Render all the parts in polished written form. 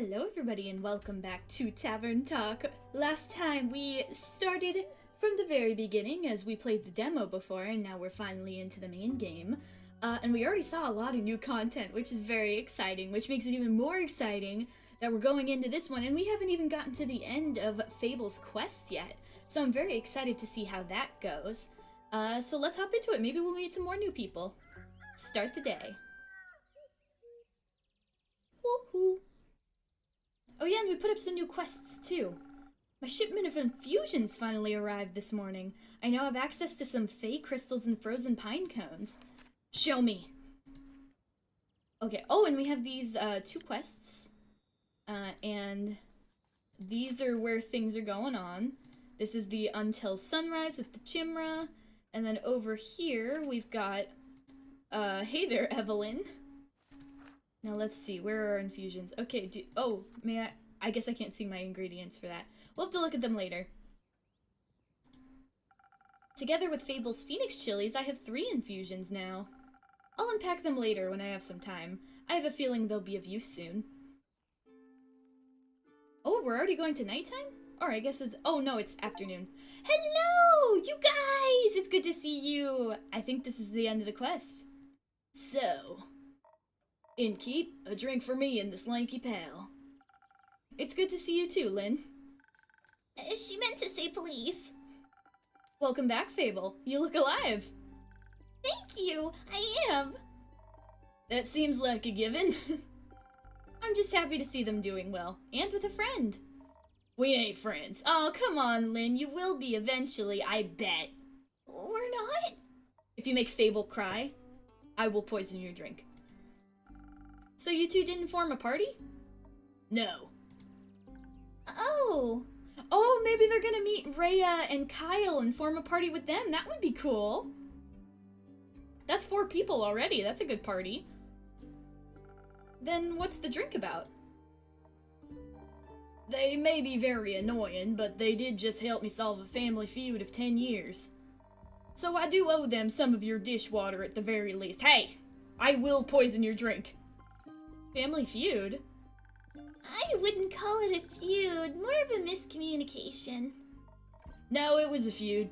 Hello everybody and welcome back to Tavern Talk. Last time we started from the very beginning as we played the demo before, and now we're finally into the main game. And we already saw a lot of new content, which is very exciting, which makes it even more exciting that we're going into this one, and we haven't even gotten to the end of Fable's quest yet. So I'm very excited to see how that goes. So let's hop into it. Maybe we'll meet some more new people. Start the day. Woohoo! Oh yeah, and we put up some new quests too. My shipment of infusions finally arrived this morning. I now have access to some fey crystals and frozen pine cones. Show me! Okay, oh, and we have these two quests. And these are where things are going on. This is the Until Sunrise with the chimera. And then over here, we've got, hey there, Evelyn. Now let's see, where are our infusions? Okay, I guess I can't see my ingredients for that. We'll have to look at them later. Together with Fable's Phoenix chilies, I have 3 infusions now. I'll unpack them later when I have some time. I have a feeling they'll be of use soon. Oh, we're already going to nighttime? Or I guess it's, oh no, it's afternoon. Hello, you guys! It's good to see you. I think this is the end of the quest. So, innkeep, a drink for me and this lanky pal. It's good to see you too, Lynn. She meant to say please. Welcome back, Fable. You look alive. Thank you, I am. That seems like a given. I'm just happy to see them doing well, and with a friend. We ain't friends. Oh, come on, Lynn. You will be eventually, I bet. We're not? If you make Fable cry, I will poison your drink. So you two didn't form a party? No. Oh. Oh, maybe they're gonna meet Rhea and Kyle and form a party with them. That would be cool. That's 4 people already. That's a good party. Then what's the drink about? They may be very annoying, but they did just help me solve a family feud of 10 years. So I do owe them some of your dishwater at the very least. Hey, I will poison your drink. Family feud? I wouldn't call it a feud, more of a miscommunication. No, it was a feud.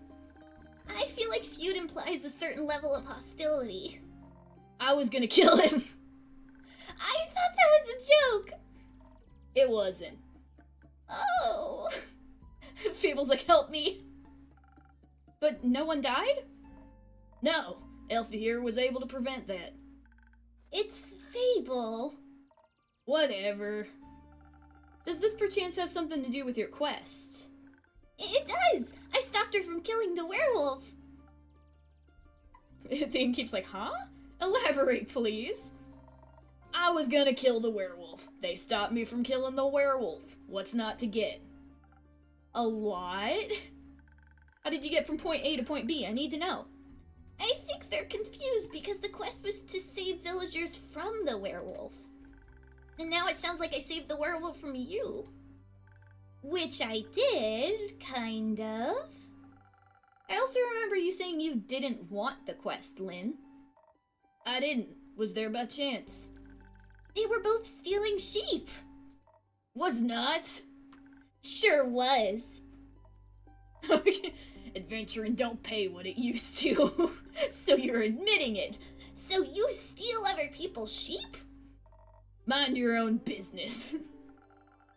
I feel like feud implies a certain level of hostility. I was gonna kill him. I thought that was a joke. It wasn't. Oh. Fable's like, help me. But no one died? No, Zephir was able to prevent that. It's Fable. Whatever. Does this perchance have something to do with your quest? It does! I stopped her from killing the werewolf. The innkeep's like, huh? Elaborate, please. I was gonna kill the werewolf. They stopped me from killing the werewolf. What's not to get? A lot? How did you get from point A to point B? I need to know. I think they're confused because the quest was to save villagers from the werewolf. And now it sounds like I saved the werewolf from you. Which I did, kind of. I also remember you saying you didn't want the quest, Lynn. I didn't. Was there by chance? They were both stealing sheep. Was not. Sure was. Adventuring don't pay what it used to. So you're admitting it. So you steal other people's sheep? Mind your own business.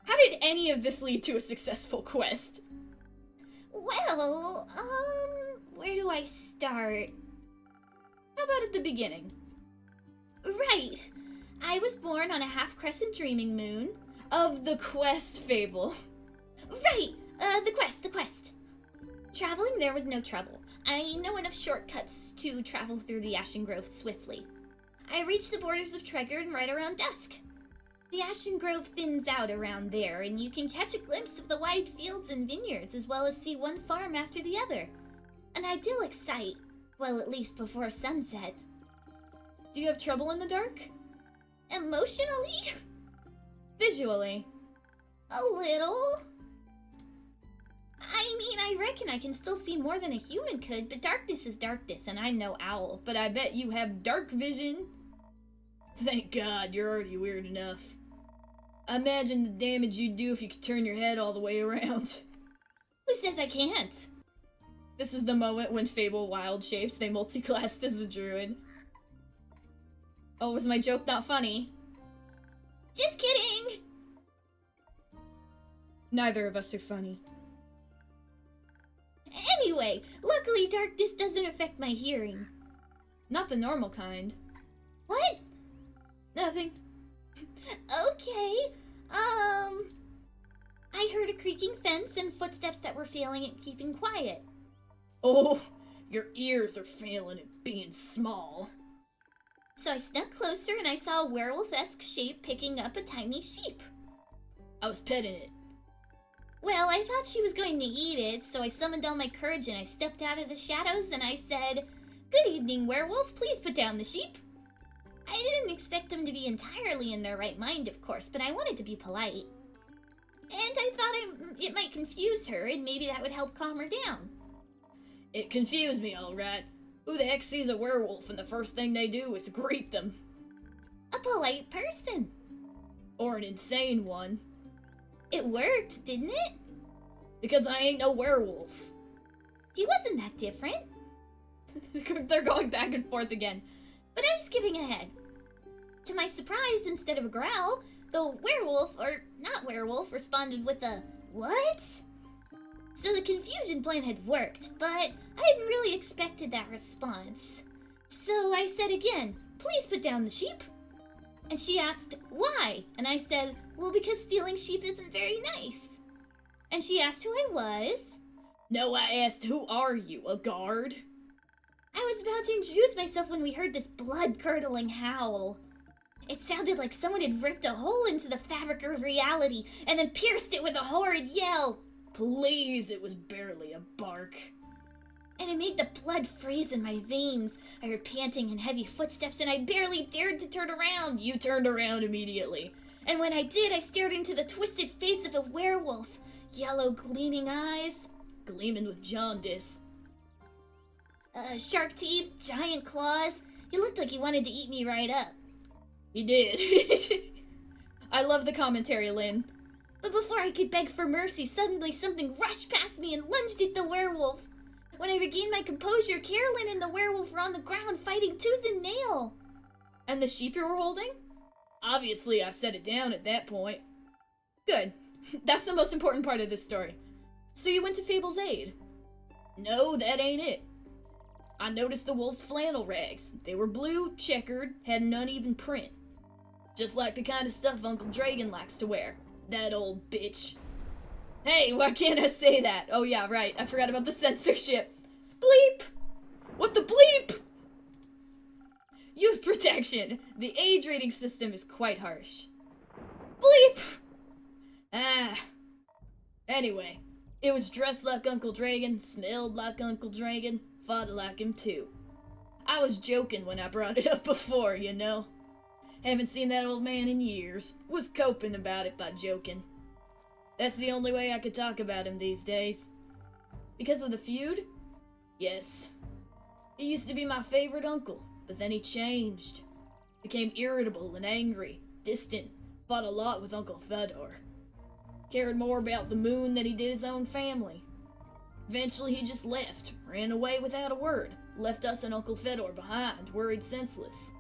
How did any of this lead to a successful quest? Well, where do I start? How about at the beginning? Right. I was born on a half-crescent dreaming moon. Of the quest, Fable. Right, the quest. Traveling there was no trouble. I know enough shortcuts to travel through the Ashen Grove swiftly. I reached the borders of Tregorn right around dusk. The Ashen Grove thins out around there, and you can catch a glimpse of the wide fields and vineyards, as well as see one farm after the other. An idyllic sight, well, at least before sunset. Do you have trouble in the dark? Emotionally? Visually? A little. I mean, I reckon I can still see more than a human could, but darkness is darkness, and I'm no owl. But I bet you have dark vision. Thank God, you're already weird enough. Imagine the damage you'd do if you could turn your head all the way around. Who says I can't? This is the moment when Fable wild shapes, they multi-classed as a druid. Oh, was my joke not funny? Just kidding! Neither of us are funny. Anyway, luckily darkness doesn't affect my hearing. Not the normal kind. What? Nothing. Okay, I heard a creaking fence and footsteps that were failing at keeping quiet. Oh, your ears are failing at being small. So I snuck closer and I saw a werewolf-esque shape picking up a tiny sheep. I was petting it. Well, I thought she was going to eat it, so I summoned all my courage and I stepped out of the shadows and I said, "Good evening, werewolf, please put down the sheep." I didn't expect them to be entirely in their right mind, of course, but I wanted to be polite. And I thought it might confuse her, and maybe that would help calm her down. It confused me, alright. Who the heck sees a werewolf and the first thing they do is greet them? A polite person. Or an insane one. It worked, didn't it? Because I ain't no werewolf. He wasn't that different. They're going back and forth again. But I'm skipping ahead. To my surprise, instead of a growl, the werewolf, or not werewolf, responded with a, "What?" So the confusion plan had worked, but I hadn't really expected that response. So I said again, "Please put down the sheep." And she asked, "Why?" And I said, "Well, because stealing sheep isn't very nice." And she asked who I was. No, I asked, who are you, a guard? I was about to introduce myself when we heard this blood-curdling howl. It sounded like someone had ripped a hole into the fabric of reality and then pierced it with a horrid yell. Please, it was barely a bark. And it made the blood freeze in my veins. I heard panting and heavy footsteps and I barely dared to turn around. You turned around immediately. And when I did, I stared into the twisted face of a werewolf. Yellow gleaming eyes. Gleaming with jaundice. Sharp teeth, giant claws. He looked like he wanted to eat me right up. He did. I love the commentary, Lynn. But before I could beg for mercy, suddenly something rushed past me and lunged at the werewolf. When I regained my composure, Caerlin and the werewolf were on the ground fighting tooth and nail. And the sheep you were holding? Obviously, I set it down at that point. Good. That's the most important part of this story. So you went to Fable's aid? No, that ain't it. I noticed the wolf's flannel rags. They were blue, checkered, had an uneven print. Just like the kind of stuff Uncle Dragon likes to wear. That old bitch. Hey, why can't I say that? Oh yeah, right, I forgot about the censorship. Bleep! What the bleep? Youth protection! The age rating system is quite harsh. Bleep! Anyway, it was dressed like Uncle Dragon, smelled like Uncle Dragon, fought like him too. I was joking when I brought it up before, you know. Haven't seen that old man in years. Was coping about it by joking. That's the only way I could talk about him these days. Because of the feud? Yes. He used to be my favorite uncle, but then he changed. Became irritable and angry, distant, fought a lot with Uncle Fedor. Cared more about the moon than he did his own family. Eventually he just left, ran away without a word, left us and Uncle Fedor behind, worried senseless.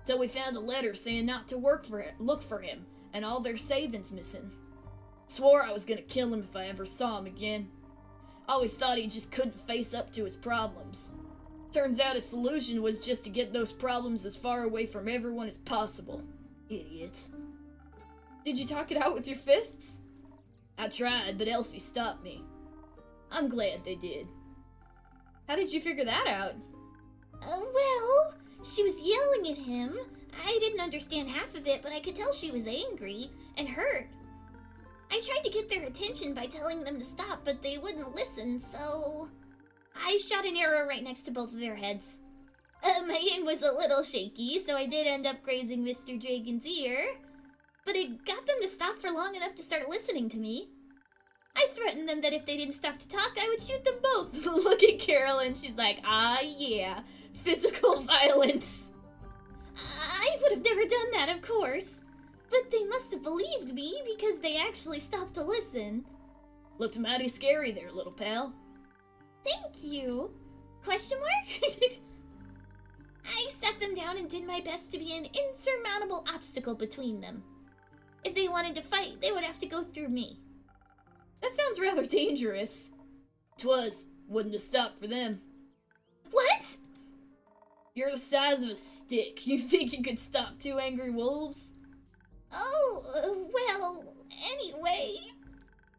Till we found a letter saying not to look for him, and all their savings missing. Swore I was gonna kill him if I ever saw him again. Always thought he just couldn't face up to his problems. Turns out his solution was just to get those problems as far away from everyone as possible. Idiots. Did you talk it out with your fists? I tried, but Elfie stopped me. I'm glad they did. How did you figure that out? Well, she was yelling at him. I didn't understand half of it, but I could tell she was angry and hurt. I tried to get their attention by telling them to stop, but they wouldn't listen, so I shot an arrow right next to both of their heads. My aim was a little shaky, so I did end up grazing Mr. Dragon's ear, but it got them to stop for long enough to start listening to me. I threatened them that if they didn't stop to talk, I would shoot them both. Look at Caerlin, she's like, ah yeah, physical violence. I would have never done that, of course. But they must have believed me because they actually stopped to listen. Looked mighty scary there, little pal. Thank you. Question mark? I sat them down and did my best to be an insurmountable obstacle between them. If they wanted to fight, they would have to go through me. That sounds rather dangerous. 'Twas. Wouldn't have stopped for them. What? You're the size of a stick. You think you could stop 2 angry wolves? Oh, well, anyway.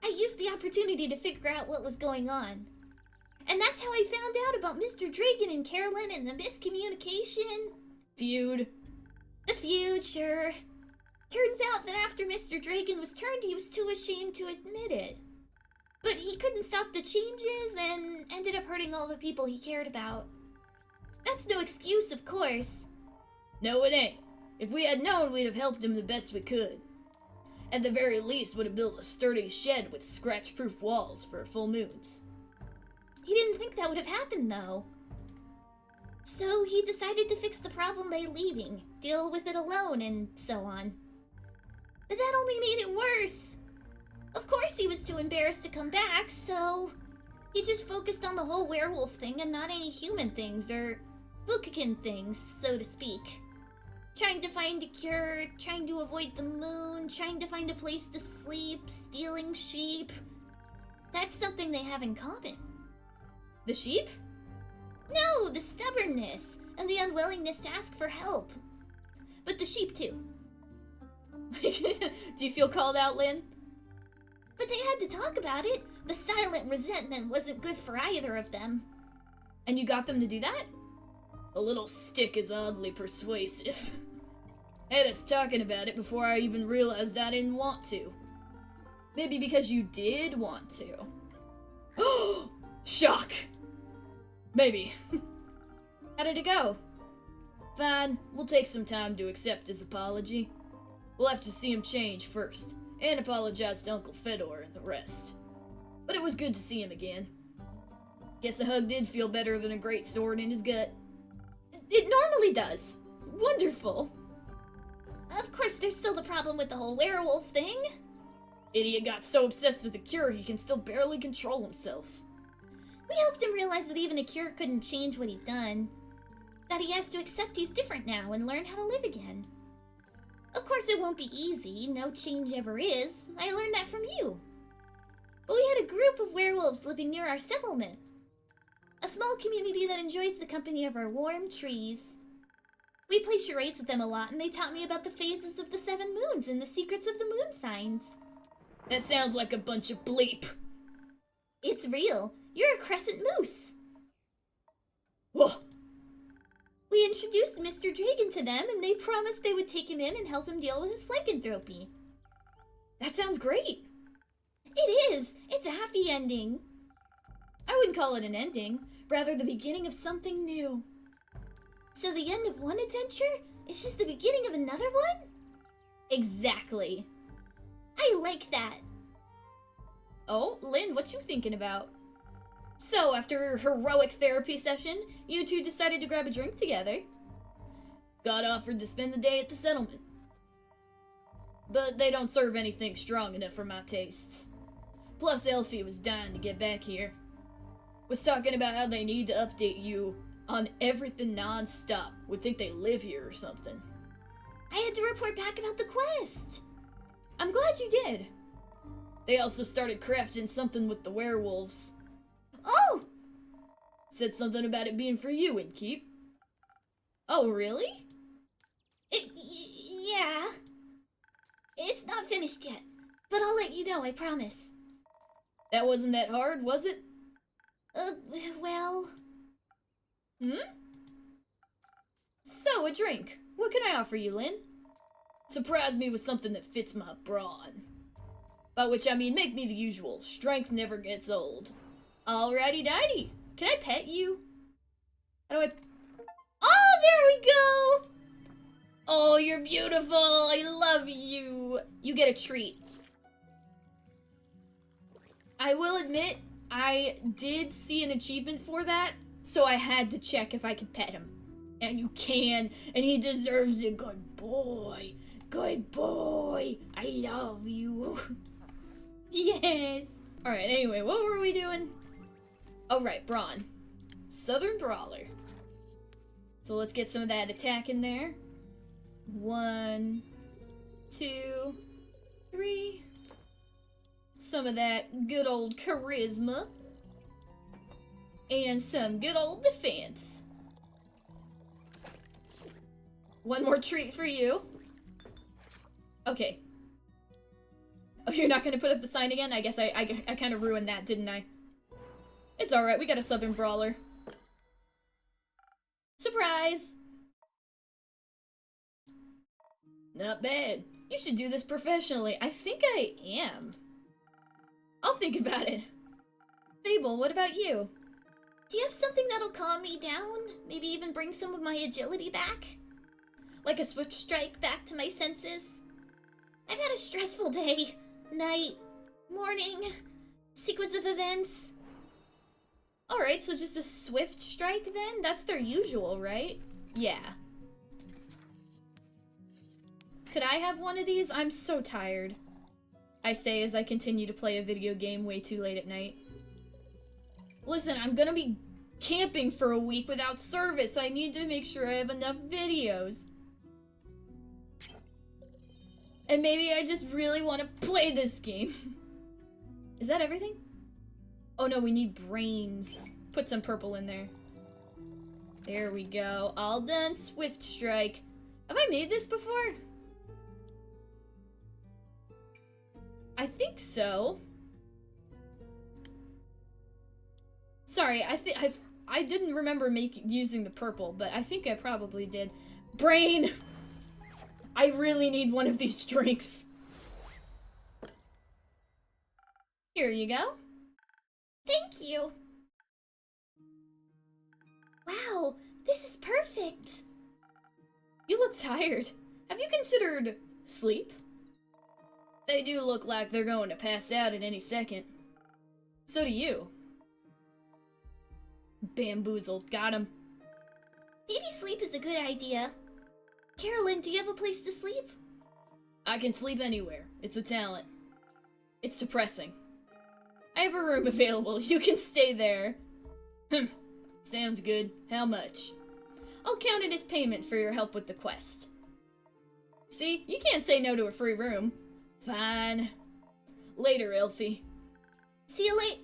I used the opportunity to figure out what was going on. And that's how I found out about Mr. Dragon and Caerlin and the miscommunication. Feud? The feud, sure. Turns out that after Mr. Dragon was turned, he was too ashamed to admit it. But he couldn't stop the changes and ended up hurting all the people he cared about. That's no excuse, of course. No, it ain't. If we had known, we'd have helped him the best we could. At the very least, would have built a sturdy shed with scratch-proof walls for full moons. He didn't think that would have happened, though. So he decided to fix the problem by leaving, deal with it alone, and so on. But that only made it worse. Of course he was too embarrassed to come back, so he just focused on the whole werewolf thing and not any human things, or Vukakin things, so to speak. Trying to find a cure, trying to avoid the moon, trying to find a place to sleep, stealing sheep. That's something they have in common. The sheep? No, the stubbornness and the unwillingness to ask for help. But the sheep too. Do you feel called out, Lynn? But they had to talk about it. The silent resentment wasn't good for either of them. And you got them to do that? A little stick is oddly persuasive. Had us talking about it before I even realized I didn't want to. Maybe because you did want to. Shock! Maybe. How did it go? Fine, we'll take some time to accept his apology. We'll have to see him change first, and apologize to Uncle Fedor and the rest. But it was good to see him again. Guess a hug did feel better than a great sword in his gut. It normally does. Wonderful. Of course, there's still the problem with the whole werewolf thing. Idiot got so obsessed with the cure he can still barely control himself. We helped him realize that even a cure couldn't change what he'd done. That he has to accept he's different now and learn how to live again. Of course it won't be easy, no change ever is. I learned that from you. But we had a group of werewolves living near our settlement. A small community that enjoys the company of our warm trees. We play charades with them a lot, and they taught me about the phases of the 7 moons and the secrets of the moon signs. That sounds like a bunch of bleep. It's real. You're a crescent moose. Whoa. We introduced Mr. Dragon to them, and they promised they would take him in and help him deal with his lycanthropy. That sounds great. It is. It's a happy ending. I wouldn't call it an ending, rather the beginning of something new. So the end of one adventure is just the beginning of another one? Exactly. I like that. Oh, Lynn, what you thinking about? So, after a heroic therapy session, you two decided to grab a drink together. Got offered to spend the day at the settlement. But they don't serve anything strong enough for my tastes. Plus, Elfie was dying to get back here. Was talking about how they need to update you on everything non-stop. Would think they live here or something. I had to report back about the quest. I'm glad you did. They also started crafting something with the werewolves. Oh! Said something about it being for you, Innkeep. Oh, really? Yeah. It's not finished yet, but I'll let you know, I promise. That wasn't that hard, was it? Well... So, a drink. What can I offer you, Lynn? Surprise me with something that fits my brawn. By which I mean make me the usual. Strength never gets old. Alrighty-dighty. Can I pet you? How do I... Oh, there we go! Oh, you're beautiful. I love you. You get a treat. I will admit, I did see an achievement for that, so I had to check if I could pet him. And you can, and he deserves it. Good boy. Good boy. boy, I love you. Yes. All right. Anyway, what were we doing? Oh right, Brawn, Southern Brawler. So let's get some of that attack in there. 1, 2, 3. Some of that good old charisma. And some good old defense. One more treat for you. Okay. Oh, you're not gonna put up the sign again? I guess I kind of ruined that, didn't I? It's alright, we got a Southern Brawler. Surprise! Not bad. You should do this professionally. I think I am. I'll think about it. Fable, what about you? Do you have something that'll calm me down? Maybe even bring some of my agility back? Like a swift strike back to my senses? I've had a stressful day. Night, morning, sequence of events. Alright, so just a swift strike then? That's their usual, right? Yeah. Could I have one of these? I'm so tired. I say as I continue to play a video game way too late at night. Listen, I'm gonna be camping for a week without service. I need to make sure I have enough videos. And maybe I just really want to play this game. Is that everything? Oh no, we need brains. Put some purple in there. There we go. All done. Swift strike. Have I made this before? I think so. Sorry, I didn't remember using the purple, but I think I probably did. Brain! I really need one of these drinks. Here you go. Thank you. Wow, this is perfect. You look tired. Have you considered sleep? They do look like they're going to pass out at any second. So do you. Bamboozled. Got him. Maybe sleep is a good idea. Caerlin, do you have a place to sleep? I can sleep anywhere. It's a talent. It's depressing. I have a room available. You can stay there. Sounds good. How much? I'll count it as payment for your help with the quest. See? You can't say no to a free room. Fine. Later, Elfie. See you later.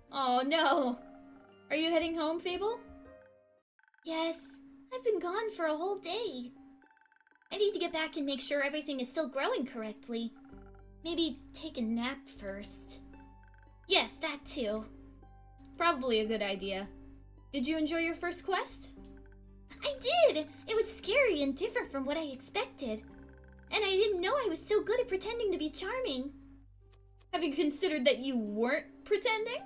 Oh no. Are you heading home, Fable? Yes, I've been gone for a whole day. I need to get back and make sure everything is still growing correctly. Maybe take a nap first. Yes, that too. Probably a good idea. Did you enjoy your first quest? I did! It was scary and different from what I expected. And I didn't know I was so good at pretending to be charming. Have you considered that you weren't pretending?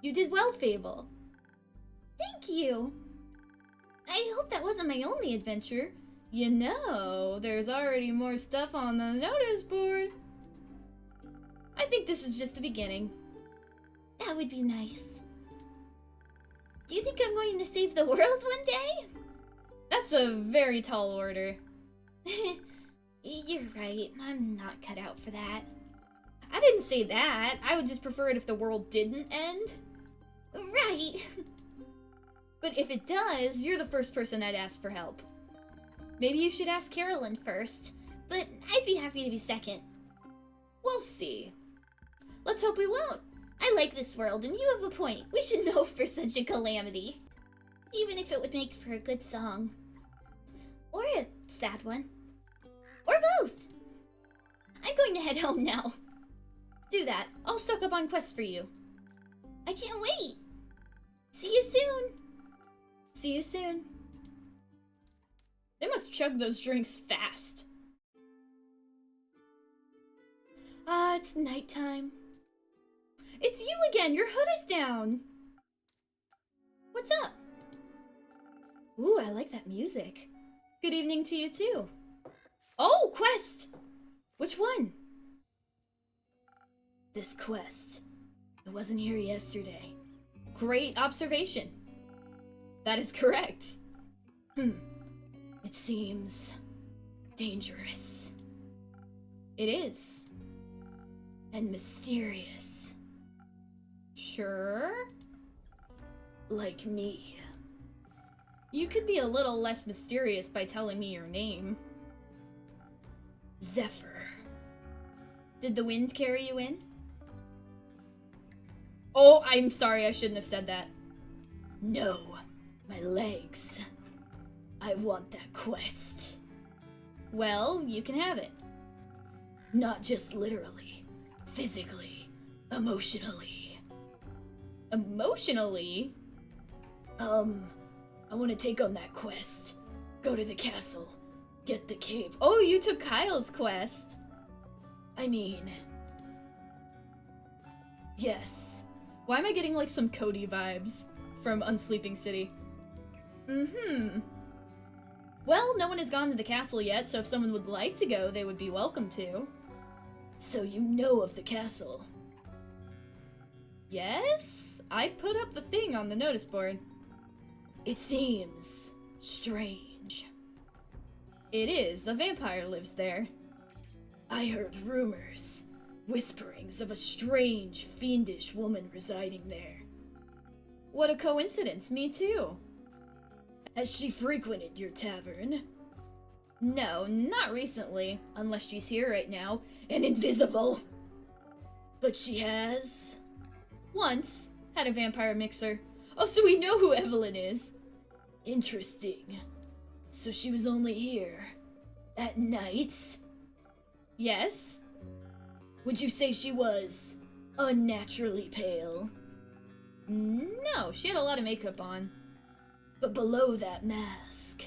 You did well, Fable. Thank you. I hope that wasn't my only adventure. You know, there's already more stuff on the notice board. I think this is just the beginning. That would be nice. Do you think I'm going to save the world one day? That's a very tall order. You're right. I'm not cut out for that. I didn't say that. I would just prefer it if the world didn't end. Right. But if it does, you're the first person I'd ask for help. Maybe you should ask Caerlin first. But I'd be happy to be second. We'll see. Let's hope we won't. I like this world, and you have a point. We should know for such a calamity. Even if it would make for a good song. Or a sad one. Or both. I'm going to head home now. Do that. I'll stock up on quests for you. I can't wait. See you soon. See you soon. They must chug those drinks fast. Ah, it's nighttime. It's you again! Your hood is down! What's up? Ooh, I like that music. Good evening to you too. Oh, quest! Which one? This quest. It wasn't here yesterday. Great observation. That is correct. It seems dangerous. It is. And mysterious. Sure. Like me. You could be a little less mysterious by telling me your name. Zephir. Did the wind carry you in? Oh, I'm sorry, I shouldn't have said that. No, my legs. I want that quest. Well, you can have it. Not just literally, physically, emotionally. Emotionally? I want to take on that quest. Go to the castle. Get the cape. Oh, you took Kyle's quest. I mean... Yes. Why am I getting like some Cody vibes from Unsleeping City? Well, no one has gone to the castle yet, so if someone would like to go, they would be welcome to. So you know of the castle? Yes? I put up the thing on the notice board. It seems strange. It is. A vampire lives there. I heard rumors, whisperings of a strange, fiendish woman residing there. What a coincidence. Me too. Has she frequented your tavern? No, not recently. Unless she's here right now. And invisible. But she has? Once. Had a vampire mixer. Oh, so we know who Evelyn is. Interesting. So she was only here at night? Yes. Would you say she was unnaturally pale? No, she had a lot of makeup on. But below that mask?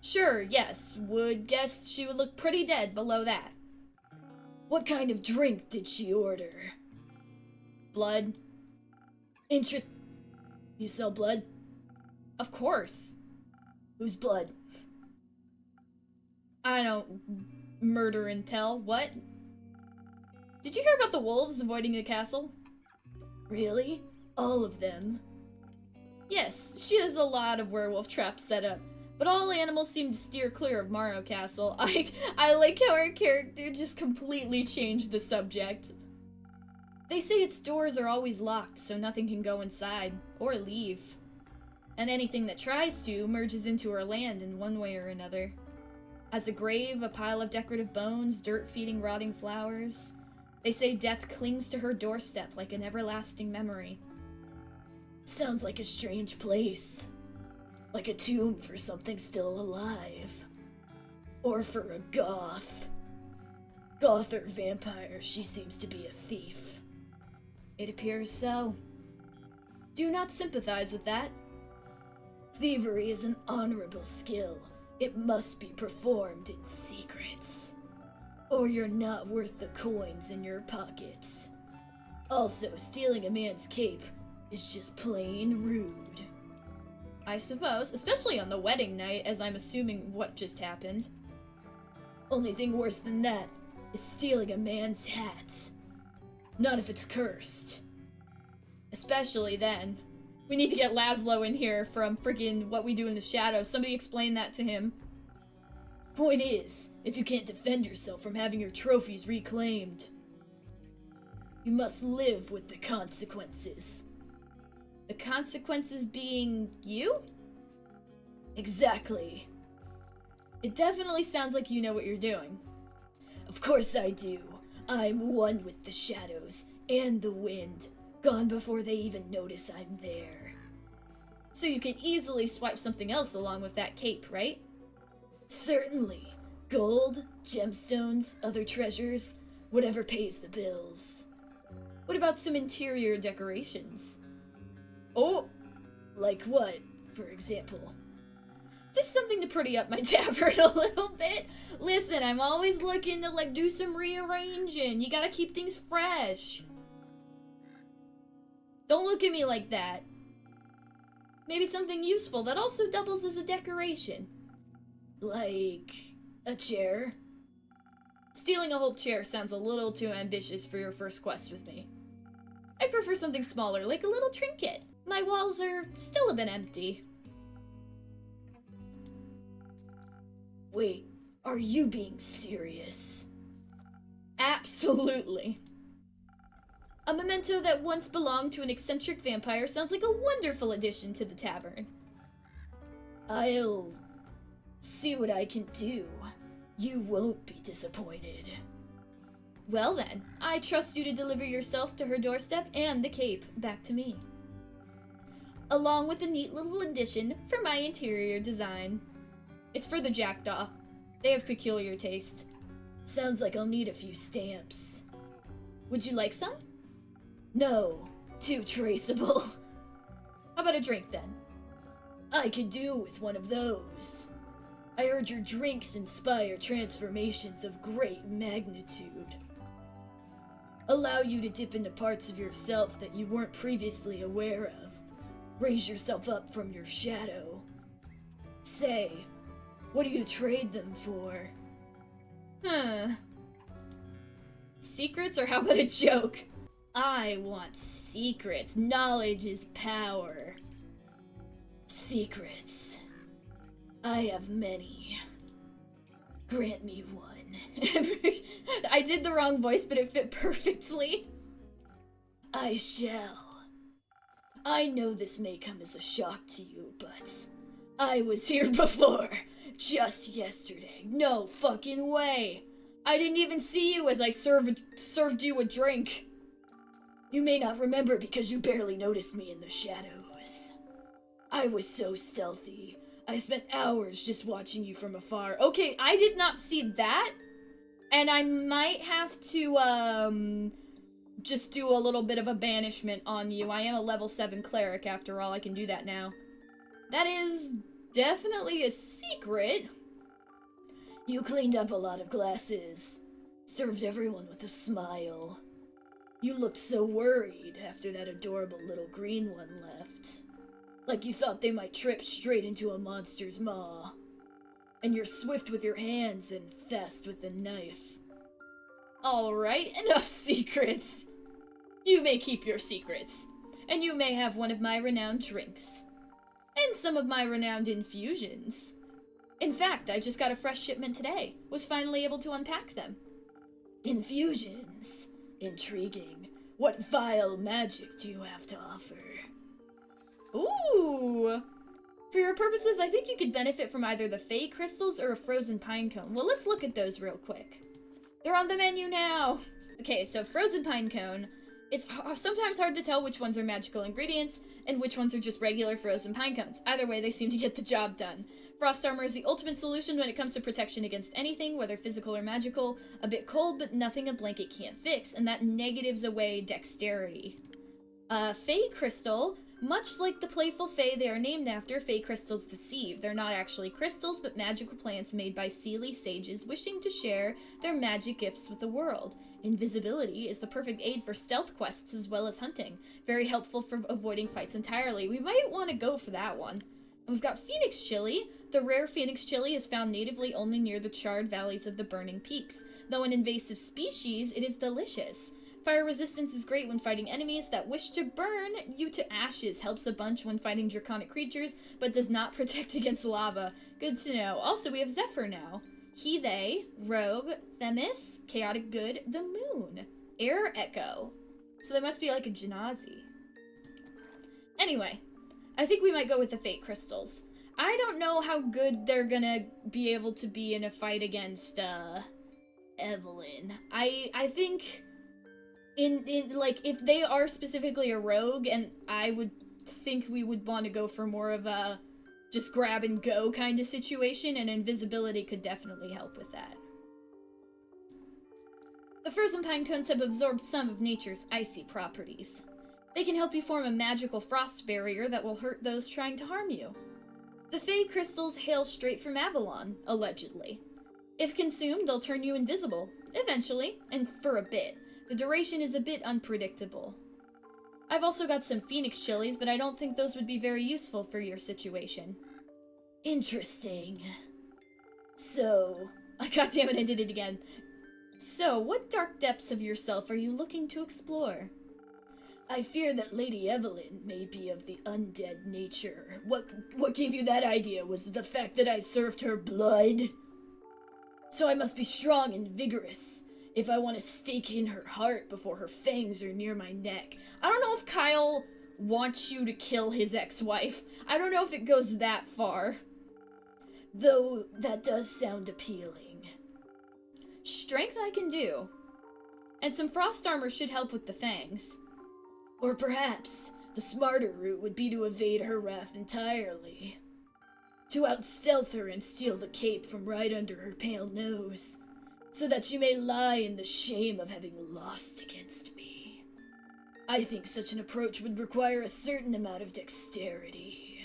Sure, yes. Would guess she would look pretty dead below that. What kind of drink did she order? Blood. You sell blood? Of course. Whose blood? I don't murder and tell. What? Did you hear about the wolves avoiding the castle? Really? All of them? Yes, she has a lot of werewolf traps set up, but all animals seem to steer clear of Morrow Castle. I like how our character just completely changed the subject. They say its doors are always locked, so nothing can go inside, or leave. And anything that tries to merges into her land in one way or another. As a grave, a pile of decorative bones, dirt feeding rotting flowers. They say death clings to her doorstep like an everlasting memory. Sounds like a strange place. Like a tomb for something still alive. Or for a goth. Goth or vampire, she seems to be a thief. It appears so. Do not sympathize with that. Thievery is an honorable skill. It must be performed in secret. Or you're not worth the coins in your pockets. Also, stealing a man's cape is just plain rude. I suppose, especially on the wedding night, as I'm assuming what just happened. Only thing worse than that is stealing a man's hat. Not if it's cursed. Especially then. We need to get Laszlo in here from friggin' What We Do in the Shadows. Somebody explain that to him. Point is, if you can't defend yourself from having your trophies reclaimed, you must live with the consequences. The consequences being you? Exactly. It definitely sounds like you know what you're doing. Of course I do. I'm one with the shadows and the wind, gone before they even notice I'm there. So you can easily swipe something else along with that cape, right? Certainly. Gold, gemstones, other treasures, whatever pays the bills. What about some interior decorations? Oh! Like what, for example? Just something to pretty up my tavern a little bit. Listen, I'm always looking to do some rearranging. You gotta keep things fresh. Don't look at me like that. Maybe something useful that also doubles as a decoration. Like a chair? Stealing a whole chair sounds a little too ambitious for your first quest with me. I prefer something smaller, like a little trinket. My my walls are still a bit empty. Wait, are you being serious? Absolutely. A memento that once belonged to an eccentric vampire sounds like a wonderful addition to the tavern. I'll see what I can do. You won't be disappointed. Well then, I trust you to deliver yourself to her doorstep and the cape back to me. Along with a neat little addition for my interior design. It's for the jackdaw. They have peculiar taste. Sounds like I'll need a few stamps. Would you like some? No, too traceable. How about a drink then? I could do with one of those. I heard your drinks inspire transformations of great magnitude. Allow you to dip into parts of yourself that you weren't previously aware of. Raise yourself up from your shadow. Say, what do you trade them for? Secrets, or how about a joke? I want secrets. Knowledge is power. Secrets. I have many. Grant me one. I did the wrong voice, but it fit perfectly. I shall. I know this may come as a shock to you, but I was here before. Just yesterday. No fucking way. I didn't even see you as I served you a drink. You may not remember because you barely noticed me in the shadows. I was so stealthy. I spent hours just watching you from afar. Okay, I did not see that. And I might have to, just do a little bit of a banishment on you. I am a level 7 cleric, after all. I can do that now. That is definitely a secret. You cleaned up a lot of glasses. Served everyone with a smile. You looked so worried after that adorable little green one left. Like you thought they might trip straight into a monster's maw. And you're swift with your hands and fast with the knife. Alright, enough secrets. You may keep your secrets. And you may have one of my renowned drinks. And some of my renowned infusions. In fact, I just got a fresh shipment today. Was finally able to unpack them. Infusions? Intriguing. What vile magic do you have to offer? Ooh! For your purposes, I think you could benefit from either the Fey crystals or a frozen pine cone. Well, let's look at those real quick. They're on the menu now! Okay, so frozen pine cone. It's sometimes hard to tell which ones are magical ingredients and which ones are just regular frozen pine cones. Either way, they seem to get the job done. Frost armor is the ultimate solution when it comes to protection against anything, whether physical or magical. A bit cold, but nothing a blanket can't fix, and that negatives away dexterity. Fey crystal. Much like the playful Fae they are named after, Fey crystals deceive. They're not actually crystals, but magical plants made by Seelie sages wishing to share their magic gifts with the world. Invisibility is the perfect aid for stealth quests as well as hunting. Very helpful for avoiding fights entirely. We might want to go for that one. And we've got Phoenix Chili. The rare Phoenix Chili is found natively only near the charred valleys of the Burning Peaks. Though an invasive species, it is delicious. Fire resistance is great when fighting enemies that wish to burn you to ashes. Helps a bunch when fighting draconic creatures, but does not protect against lava. Good to know. Also, we have Zephir now. He, they, Rogue, Themis, Chaotic Good, the Moon, Air Echo. So they must be like a Genasi. Anyway, I think we might go with the Fate Crystals. I don't know how good they're gonna be able to be in a fight against, Evelyn. I think... like, if they are specifically a rogue, and I would think we would want to go for more of a just grab and go kind of situation, and invisibility could definitely help with that. The frozen pine cones have absorbed some of nature's icy properties. They can help you form a magical frost barrier that will hurt those trying to harm you. The Fey crystals hail straight from Avalon, allegedly. If consumed, they'll turn you invisible, eventually, and for a bit. The duration is a bit unpredictable. I've also got some Phoenix chilies, but I don't think those would be very useful for your situation. Interesting. So... God damn it, I did it again. So, what dark depths of yourself are you looking to explore? I fear that Lady Evelyn may be of the undead nature. What gave you that idea? Was it the fact that I served her blood? So I must be strong and vigorous if I want to stake in her heart before her fangs are near my neck. I don't know if Kyle wants you to kill his ex-wife. I don't know if it goes that far. Though that does sound appealing. Strength I can do. And some frost armor should help with the fangs. Or perhaps the smarter route would be to evade her wrath entirely. To outstealth her and steal the cape from right under her pale nose, so that she may lie in the shame of having lost against me. I think such an approach would require a certain amount of dexterity,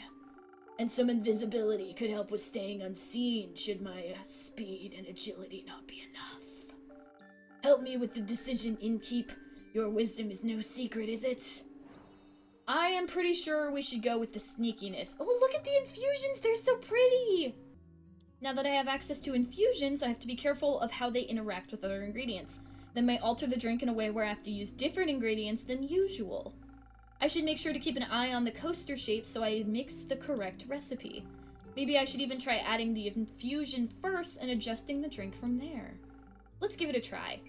and some invisibility could help with staying unseen should my speed and agility not be enough. Help me with the decision, Innkeep. Your wisdom is no secret, is it? I am pretty sure we should go with the sneakiness. Oh, look at the infusions! They're so pretty! Now that I have access to infusions, I have to be careful of how they interact with other ingredients. That may alter the drink in a way where I have to use different ingredients than usual. I should make sure to keep an eye on the coaster shape so I mix the correct recipe. Maybe I should even try adding the infusion first and adjusting the drink from there. Let's give it a try.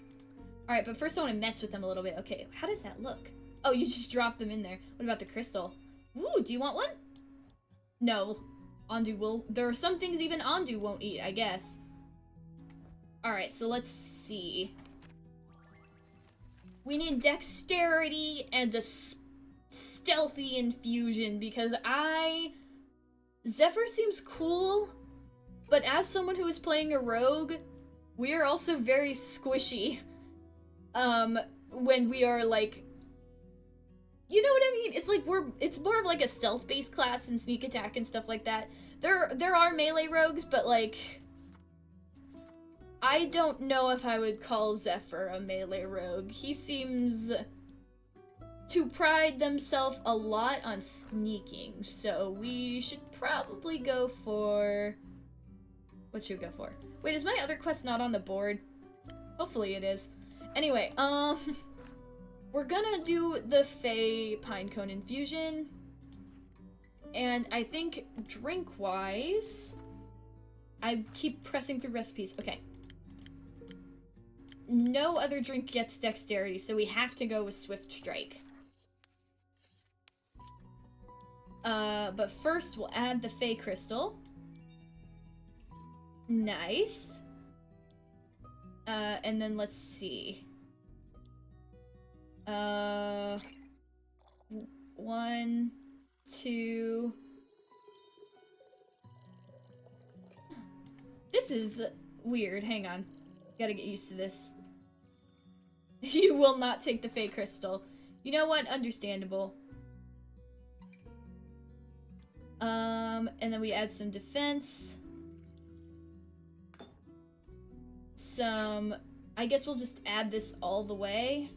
Alright, but first I want to mess with them a little bit. Okay, how does that look? Oh, you just drop them in there. What about the crystal? Ooh, do you want one? No. Andu will. There are some things even Andu won't eat, I guess. Alright, so let's see. We need dexterity and a stealthy infusion because Zephir seems cool, but as someone who is playing a rogue, we are also very squishy. When we are like, you know what I mean? It's like it's more of like a stealth-based class and sneak attack and stuff like that. There are melee rogues, but like, I don't know if I would call Zephir a melee rogue. He seems to pride themselves a lot on sneaking, so we should probably go for, what should we go for? Wait, is my other quest not on the board? Hopefully it is. Anyway, we're gonna do the Fey Pinecone Infusion, and I think drink-wise, I keep pressing through recipes. Okay. No other drink gets dexterity, so we have to go with Swift Strike. But first we'll add the Fey Crystal. Nice. And then let's see. 1, 2. This is weird. Hang on. Gotta get used to this. You will not take the Fey Crystal. You know what? Understandable. And then we add some defense. I guess we'll just add this all the way.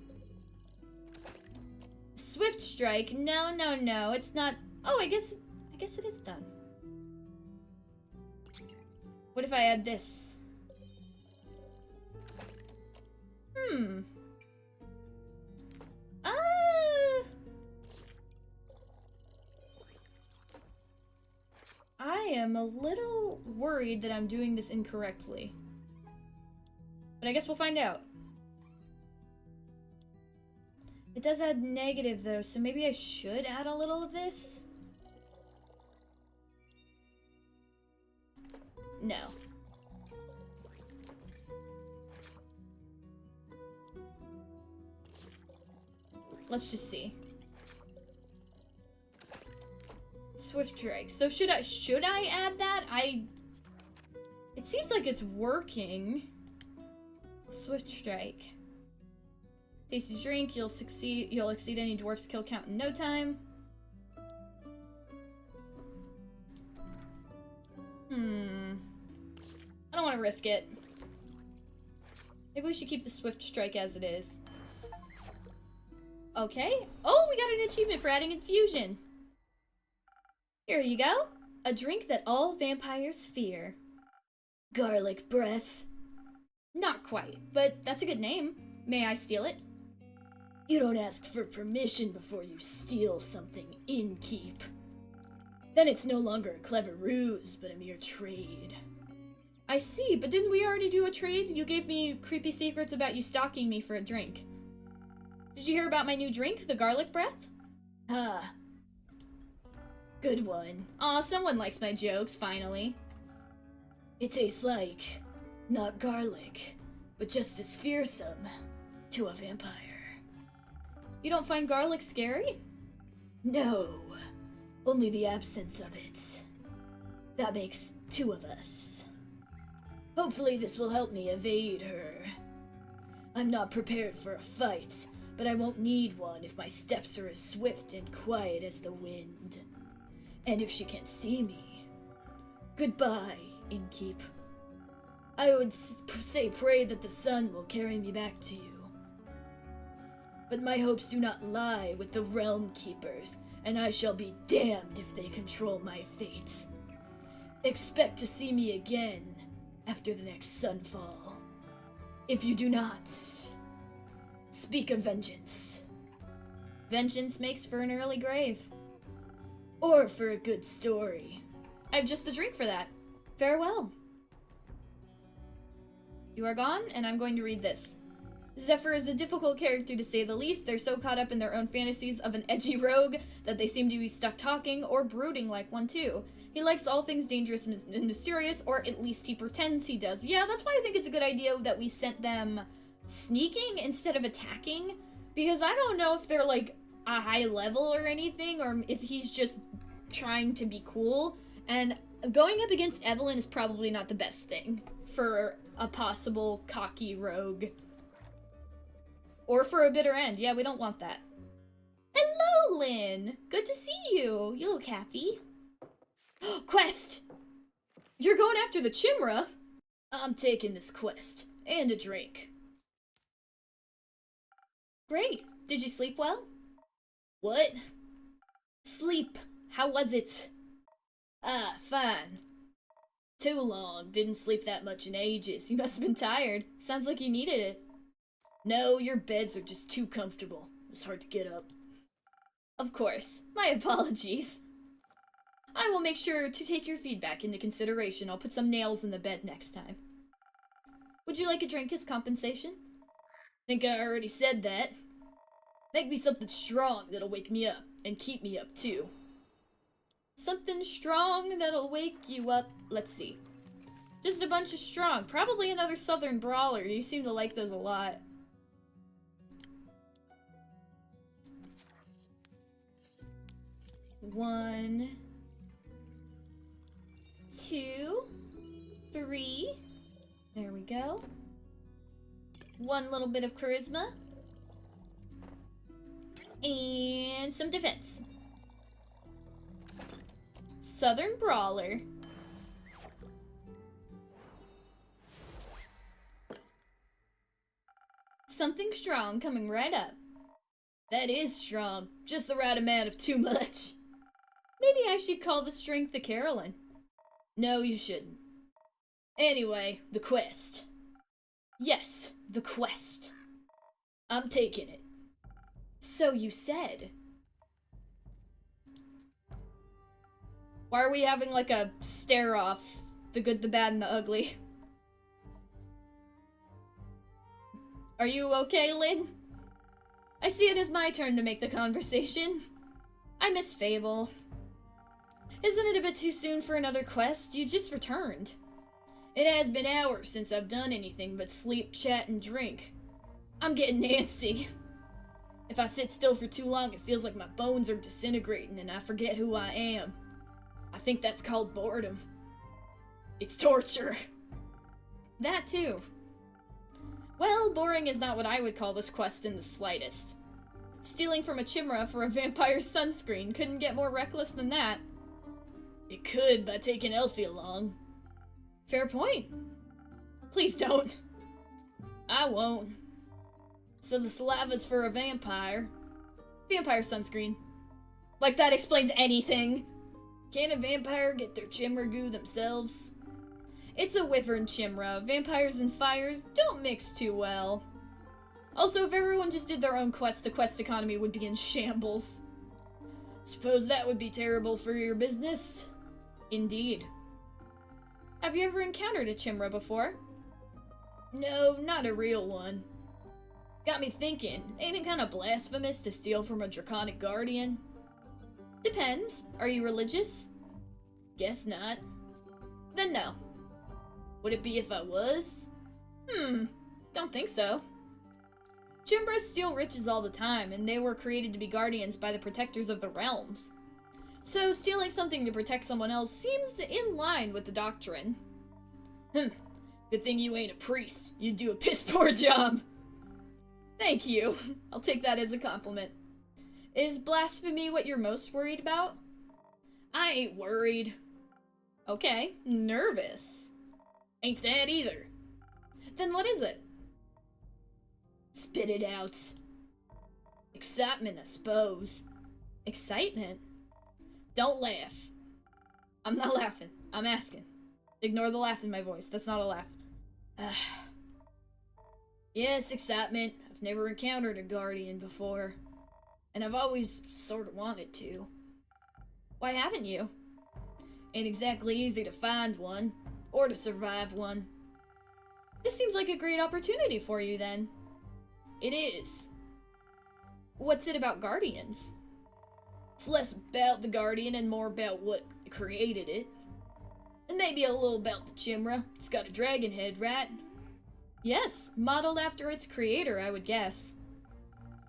Swift Strike. No, no, no. It's not. Oh, I guess it is done. What if I add this? I am a little worried that I'm doing this incorrectly. But I guess we'll find out. It does add negative though, so maybe I should add a little of this? No. Let's just see. Swift Strike. So should I add that? It seems like it's working. Swift Strike. Tasty drink, you'll exceed any dwarf's kill count in no time. I don't want to risk it. Maybe we should keep the Swift Strike as it is. Okay. Oh, we got an achievement for adding infusion. Here you go. A drink that all vampires fear. Garlic breath. Not quite, but that's a good name. May I steal it? You don't ask for permission before you steal something in keep. Then it's no longer a clever ruse, but a mere trade. I see, but didn't we already do a trade? You gave me creepy secrets about you stalking me for a drink. Did you hear about my new drink, the garlic breath? Ah. Good one. Aw, someone likes my jokes, finally. It tastes like, not garlic, but just as fearsome to a vampire. You don't find garlic scary? No, only the absence of it. That makes two of us. Hopefully this will help me evade her. I'm not prepared for a fight, but I won't need one if my steps are as swift and quiet as the wind. And if she can't see me. Goodbye, innkeep. I would say pray that the sun will carry me back to you. But my hopes do not lie with the realm keepers, and I shall be damned if they control my fate. Expect to see me again after the next sunfall. If you do not, speak of vengeance. Vengeance makes for an early grave. Or for a good story. I've just the drink for that. Farewell. You are gone, and I'm going to read this. Zephir is a difficult character to say the least. They're so caught up in their own fantasies of an edgy rogue that they seem to be stuck talking or brooding like one too. He likes all things dangerous and mysterious, or at least he pretends he does. Yeah, that's why I think it's a good idea that we sent them sneaking instead of attacking, because I don't know if they're like a high level or anything, or if he's just trying to be cool, and going up against Evelyn is probably not the best thing for a possible cocky rogue. Or for a bitter end. Yeah, we don't want that. Hello, Lynn! Good to see you! You look happy. Quest! You're going after the chimera? I'm taking this quest. And a drink. Great. Did you sleep well? What? Sleep. How was it? Ah, fine. Too long. Didn't sleep that much in ages. You must have been tired. Sounds like you needed it. No, your beds are just too comfortable. It's hard to get up. Of course. My apologies. I will make sure to take your feedback into consideration. I'll put some nails in the bed next time. Would you like a drink as compensation? Think I already said that. Make me something strong that'll wake me up, and keep me up too. Something strong that'll wake you up. Let's see. Just a bunch of strong. Probably another southern brawler. You seem to like those a lot. One, 2, 3. There we go. One little bit of charisma. And some defense. Southern Brawler. Something strong coming right up. That is strong. Just the right amount of too much. Maybe I should call this drink the Caerlin. No, you shouldn't. Anyway, the quest. Yes, the quest. I'm taking it. So you said. Why are we having like a stare-off? The good, the bad, and the ugly. Are you okay, Lynn? I see it as my turn to make the conversation. I miss Fable. Isn't it a bit too soon for another quest? You just returned. It has been hours since I've done anything but sleep, chat, and drink. I'm getting antsy. If I sit still for too long, it feels like my bones are disintegrating and I forget who I am. I think that's called boredom. It's torture. That too. Well, boring is not what I would call this quest in the slightest. Stealing from a chimera for a vampire's sunscreen couldn't get more reckless than that. It could by taking Elfie along. Fair point. Please don't. I won't. So the saliva's for a vampire. Vampire sunscreen. Like that explains anything. Can a vampire get their chimera goo themselves? It's a wyvern chimera. Vampires and fires don't mix too well. Also, if everyone just did their own quest, the quest economy would be in shambles. Suppose that would be terrible for your business? Indeed. Have you ever encountered a chimera before? No, not a real one. Got me thinking, ain't it kind of blasphemous to steal from a draconic guardian? Depends. Are you religious? Guess not. Then no. Would it be if I was? Don't think so. Chimeras steal riches all the time, and they were created to be guardians by the protectors of the realms. So stealing something to protect someone else seems in line with the doctrine. Good thing you ain't a priest. You'd do a piss poor job. Thank you. I'll take that as a compliment. Is blasphemy what you're most worried about? I ain't worried. Okay, nervous. Ain't that either. Then what is it? Spit it out. Excitement, I suppose. Excitement? Don't laugh. I'm not laughing. I'm asking. Ignore the laugh in my voice. That's not a laugh. Yes, excitement. I've never encountered a guardian before. And I've always sort of wanted to. Why haven't you? Ain't exactly easy to find one. Or to survive one. This seems like a great opportunity for you, then. It is. What's it about guardians? It's less about the guardian and more about what created it. And maybe a little about the chimera. It's got a dragon head, right? Yes, modeled after its creator, I would guess.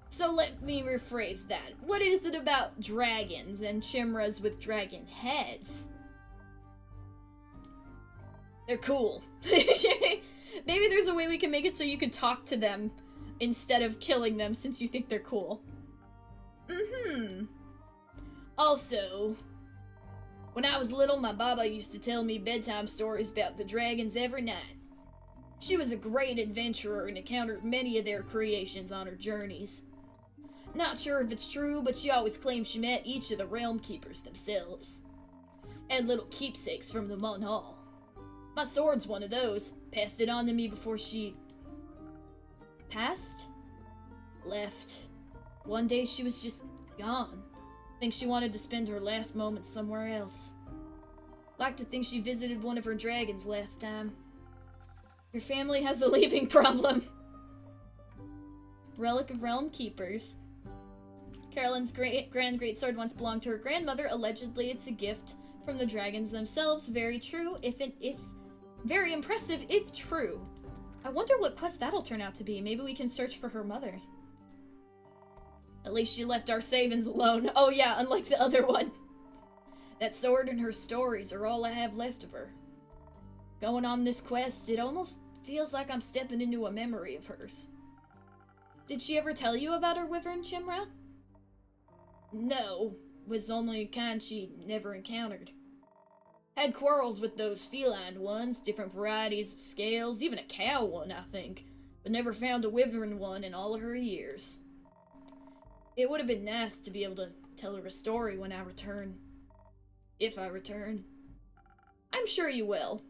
So let me rephrase that. What is it about dragons and chimeras with dragon heads? They're cool. Maybe there's a way we can make it so you can talk to them instead of killing them since you think they're cool. Also, when I was little, my baba used to tell me bedtime stories about the dragons every night. She was a great adventurer and encountered many of their creations on her journeys. Not sure if it's true, but she always claimed she met each of the realm keepers themselves. And little keepsakes from them on all. My sword's one of those. Passed it on to me before she... Passed? Left. One day she was just gone. Think she wanted to spend her last moments somewhere else. Like to think she visited one of her dragons last time. Your family has a leaving problem. Relic of Realm Keepers. Caerlin's grand greatsword once belonged to her grandmother. Allegedly, it's a gift from the dragons themselves. Very true, very impressive, if true. I wonder what quest that'll turn out to be. Maybe we can search for her mother. At least she left our savings alone. Oh yeah, unlike the other one. That sword and her stories are all I have left of her. Going on this quest, it almost feels like I'm stepping into a memory of hers. Did she ever tell you about her wyvern chimera? No, was only a kind she never encountered. Had quarrels with those feline ones, different varieties of scales, even a cow one, I think, but never found a wyvern one in all of her years. It would have been nice to be able to tell her a story when I return. If I return. I'm sure you will.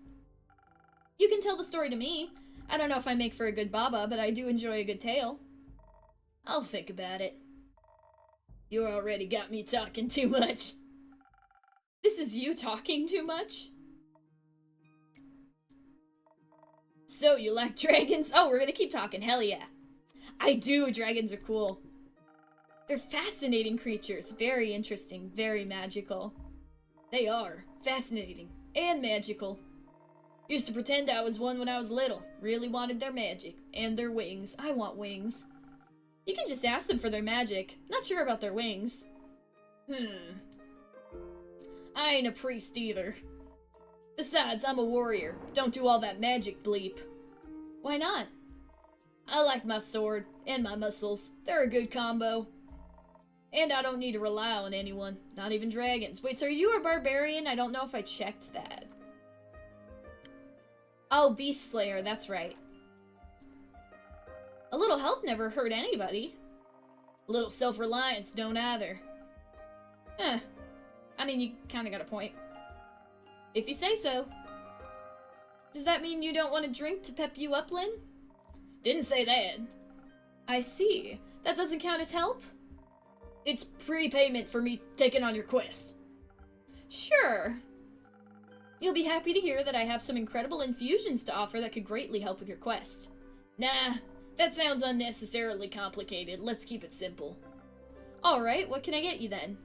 You can tell the story to me. I don't know if I make for a good baba, but I do enjoy a good tale. I'll think about it. You already got me talking too much. This is you talking too much? So, you like dragons? Oh, we're gonna keep talking, hell yeah. I do, dragons are cool. They're fascinating creatures, very interesting, very magical. They are, fascinating, and magical. Used to pretend I was one when I was little, really wanted their magic, and their wings. I want wings. You can just ask them for their magic, not sure about their wings. I ain't a priest either. Besides, I'm a warrior. Don't do all that magic bleep. Why not? I like my sword, and my muscles. They're a good combo. And I don't need to rely on anyone, not even dragons. Wait, so are you a barbarian? I don't know if I checked that. Oh, Beast Slayer, that's right. A little help never hurt anybody. A little self-reliance don't either. I mean, you kinda got a point. If you say so. Does that mean you don't want a drink to pep you up, Lynn? Didn't say that. I see. That doesn't count as help? It's prepayment for me taking on your quest. Sure. You'll be happy to hear that I have some incredible infusions to offer that could greatly help with your quest. Nah, that sounds unnecessarily complicated. Let's keep it simple. Alright, what can I get you then?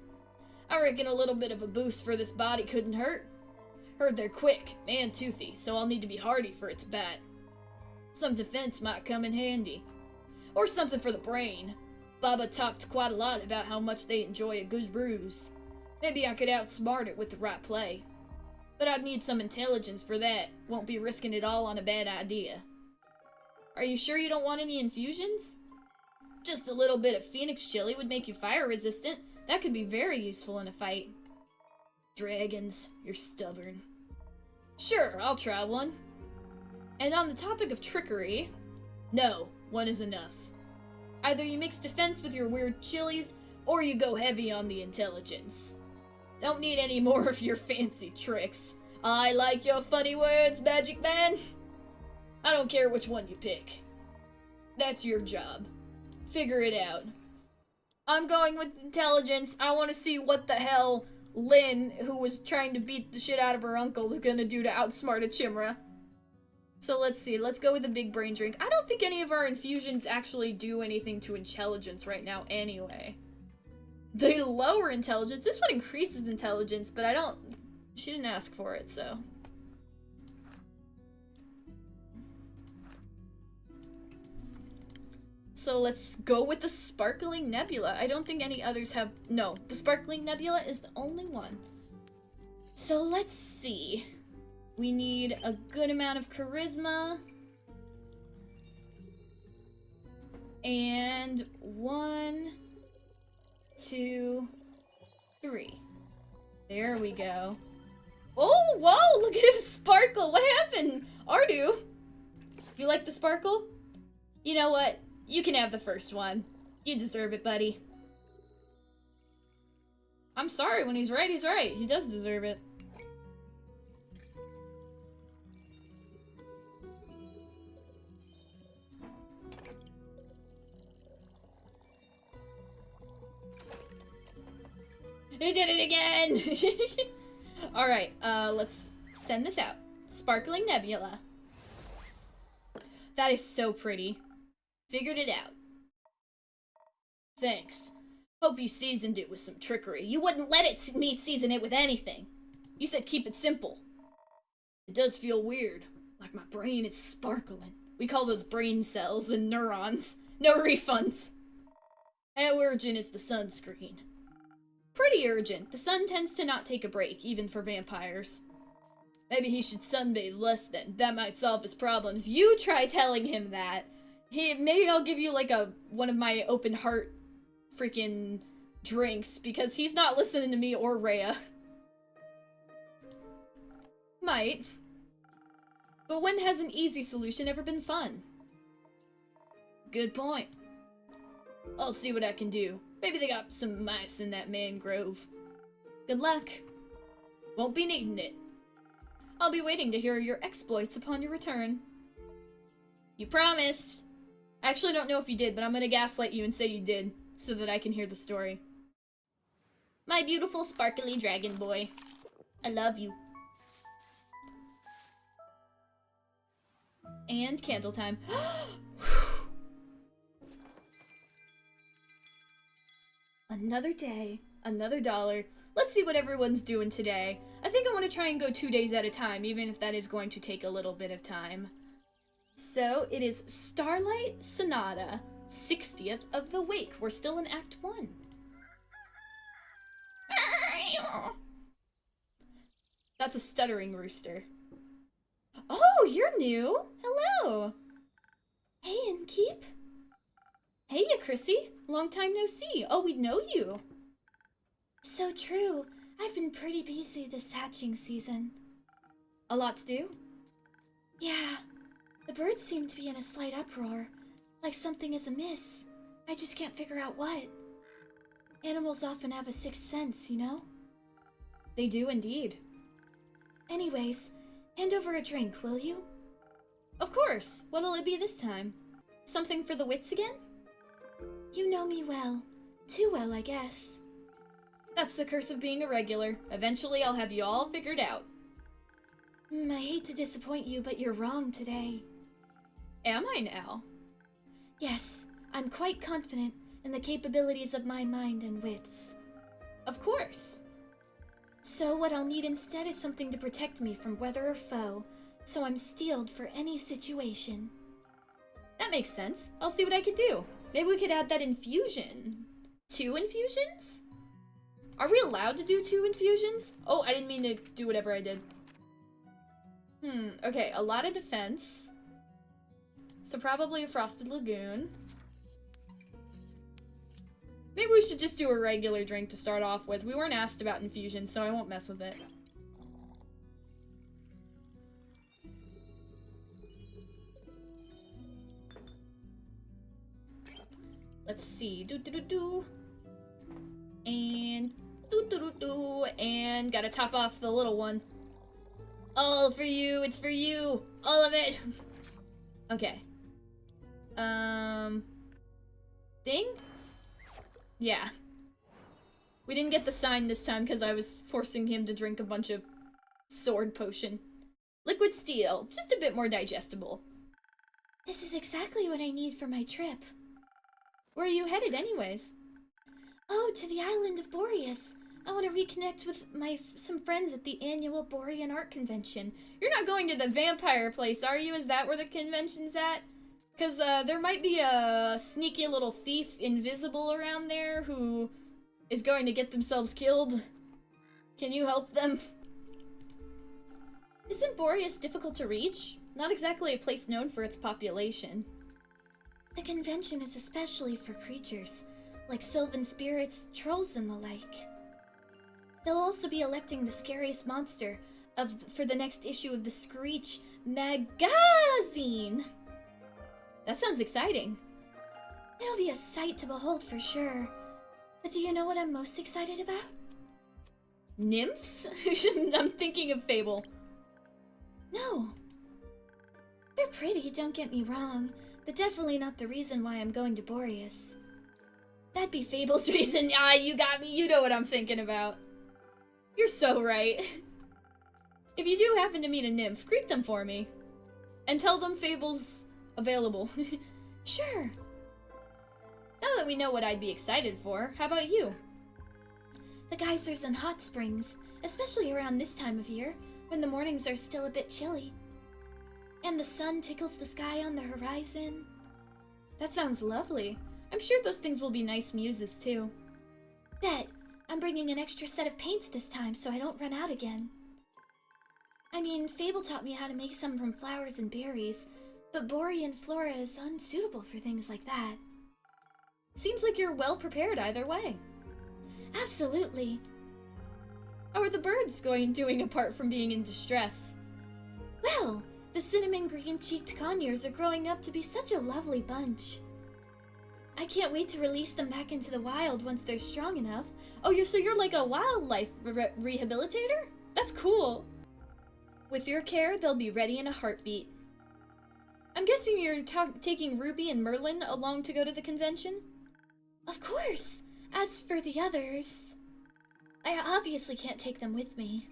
I reckon a little bit of a boost for this body couldn't hurt. Heard they're quick and toothy, so I'll need to be hardy for its bat. Some defense might come in handy. Or something for the brain. Baba talked quite a lot about how much they enjoy a good ruse. Maybe I could outsmart it with the right play. But I'd need some intelligence for that. Won't be risking it all on a bad idea. Are you sure you don't want any infusions? Just a little bit of phoenix chili would make you fire resistant. That could be very useful in a fight. Dragons, you're stubborn. Sure, I'll try one. And on the topic of trickery... No, one is enough. Either you mix defense with your weird chilies, or you go heavy on the intelligence. Don't need any more of your fancy tricks. I like your funny words, Magic Man. I don't care which one you pick. That's your job. Figure it out. I'm going with intelligence. I want to see what the hell Lynn, who was trying to beat the shit out of her uncle, is gonna do to outsmart a chimera. So let's see. Let's go with the big brain drink. I don't think any of our infusions actually do anything to intelligence right now anyway. They lower intelligence. This one increases intelligence, but I don't... She didn't ask for it, so... So let's go with the Sparkling Nebula. I don't think any others have... No, the Sparkling Nebula is the only one. So let's see. We need a good amount of charisma. And 1, 2, 3. There we go. Oh, whoa, look at him sparkle. What happened? Ardu, you like the sparkle? You know what? You can have the first one. You deserve it, buddy. I'm sorry, when he's right, he's right. He does deserve it. He did it again! Alright, let's send this out. Sparkling Nebula. That is so pretty. Figured it out. Thanks. Hope you seasoned it with some trickery. You wouldn't let me season it with anything. You said keep it simple. It does feel weird, like my brain is sparkling. We call those brain cells and neurons. No refunds. How urgent is the sunscreen? Pretty urgent. The sun tends to not take a break, even for vampires. Maybe he should sunbathe less then. That might solve his problems. You try telling him that. Maybe I'll give you like one of my open heart freaking drinks, because he's not listening to me or Rhea. Might. But when has an easy solution ever been fun? Good point. I'll see what I can do. Maybe they got some mice in that mangrove. Good luck. Won't be needing it. I'll be waiting to hear your exploits upon your return. You promised. I actually don't know if you did, but I'm gonna gaslight you and say you did, so that I can hear the story. My beautiful sparkly dragon boy. I love you. And candle time. Another day, another dollar. Let's see what everyone's doing today. I think I want to try and go 2 days at a time, even if that is going to take a little bit of time. So, it is Starlight Sonata, 60th of the Wake. We're still in Act 1. That's a stuttering rooster. Oh, you're new! Hello! Hey, Innkeep. Hey, Chrissy. Long time no see. Oh, we know you. So true. I've been pretty busy this hatching season. A lot to do? Yeah. The birds seem to be in a slight uproar. Like something is amiss. I just can't figure out what. Animals often have a sixth sense, you know? They do indeed. Anyways, hand over a drink, will you? Of course. What'll it be this time? Something for the wits again? You know me well. Too well, I guess. That's the curse of being a regular. Eventually I'll have you all figured out. I hate to disappoint you, but you're wrong today. Am I now? Yes, I'm quite confident in the capabilities of my mind and wits. Of course. So what I'll need instead is something to protect me from weather or foe, so I'm steeled for any situation. That makes sense. I'll see what I could do. Maybe we could add that infusion. 2 infusions? Are we allowed to do 2 infusions? Oh, I didn't mean to do whatever I did. Okay, a lot of defense. So probably a Frosted Lagoon. Maybe we should just do a regular drink to start off with. We weren't asked about infusions, so I won't mess with it. Let's see. And and gotta top off the little one. All for you, it's for you, all of it. Okay. Ding? Yeah. We didn't get the sign this time because I was forcing him to drink a bunch of sword potion. Liquid steel, just a bit more digestible. This is exactly what I need for my trip. Where are you headed anyways? Oh, to the island of Boreas. I want to reconnect with some friends at the annual Borean Art Convention. You're not going to the vampire place, are you? Is that where the convention's at? Because there might be a sneaky little thief invisible around there who is going to get themselves killed. Can you help them? Isn't Boreas difficult to reach? Not exactly a place known for its population. The convention is especially for creatures, like sylvan spirits, trolls, and the like. They'll also be electing the scariest monster for the next issue of the Screech magazine. That sounds exciting. It'll be a sight to behold for sure. But do you know what I'm most excited about? Nymphs? I'm thinking of Fable. No. They're pretty, don't get me wrong, but definitely not the reason why I'm going to Boreas. That'd be Fable's reason. Ah, you got me. You know what I'm thinking about. You're so right. If you do happen to meet a nymph, greet them for me. And tell them Fable's available. Sure. Now that we know what I'd be excited for, how about you? The geysers and hot springs, especially around this time of year, when the mornings are still a bit chilly. And the sun tickles the sky on the horizon. That sounds lovely. I'm sure those things will be nice muses too. Bet. I'm bringing an extra set of paints this time so I don't run out again. I mean, Fable taught me how to make some from flowers and berries, but Borean flora is unsuitable for things like that. Seems like you're well prepared either way. Absolutely. How are the birds doing apart from being in distress? Well, the cinnamon green-cheeked conures are growing up to be such a lovely bunch. I can't wait to release them back into the wild once they're strong enough. Oh, you're like a wildlife rehabilitator? That's cool. With your care, they'll be ready in a heartbeat. I'm guessing you're taking Ruby and Merlin along to go to the convention? Of course! As for the others, I obviously can't take them with me.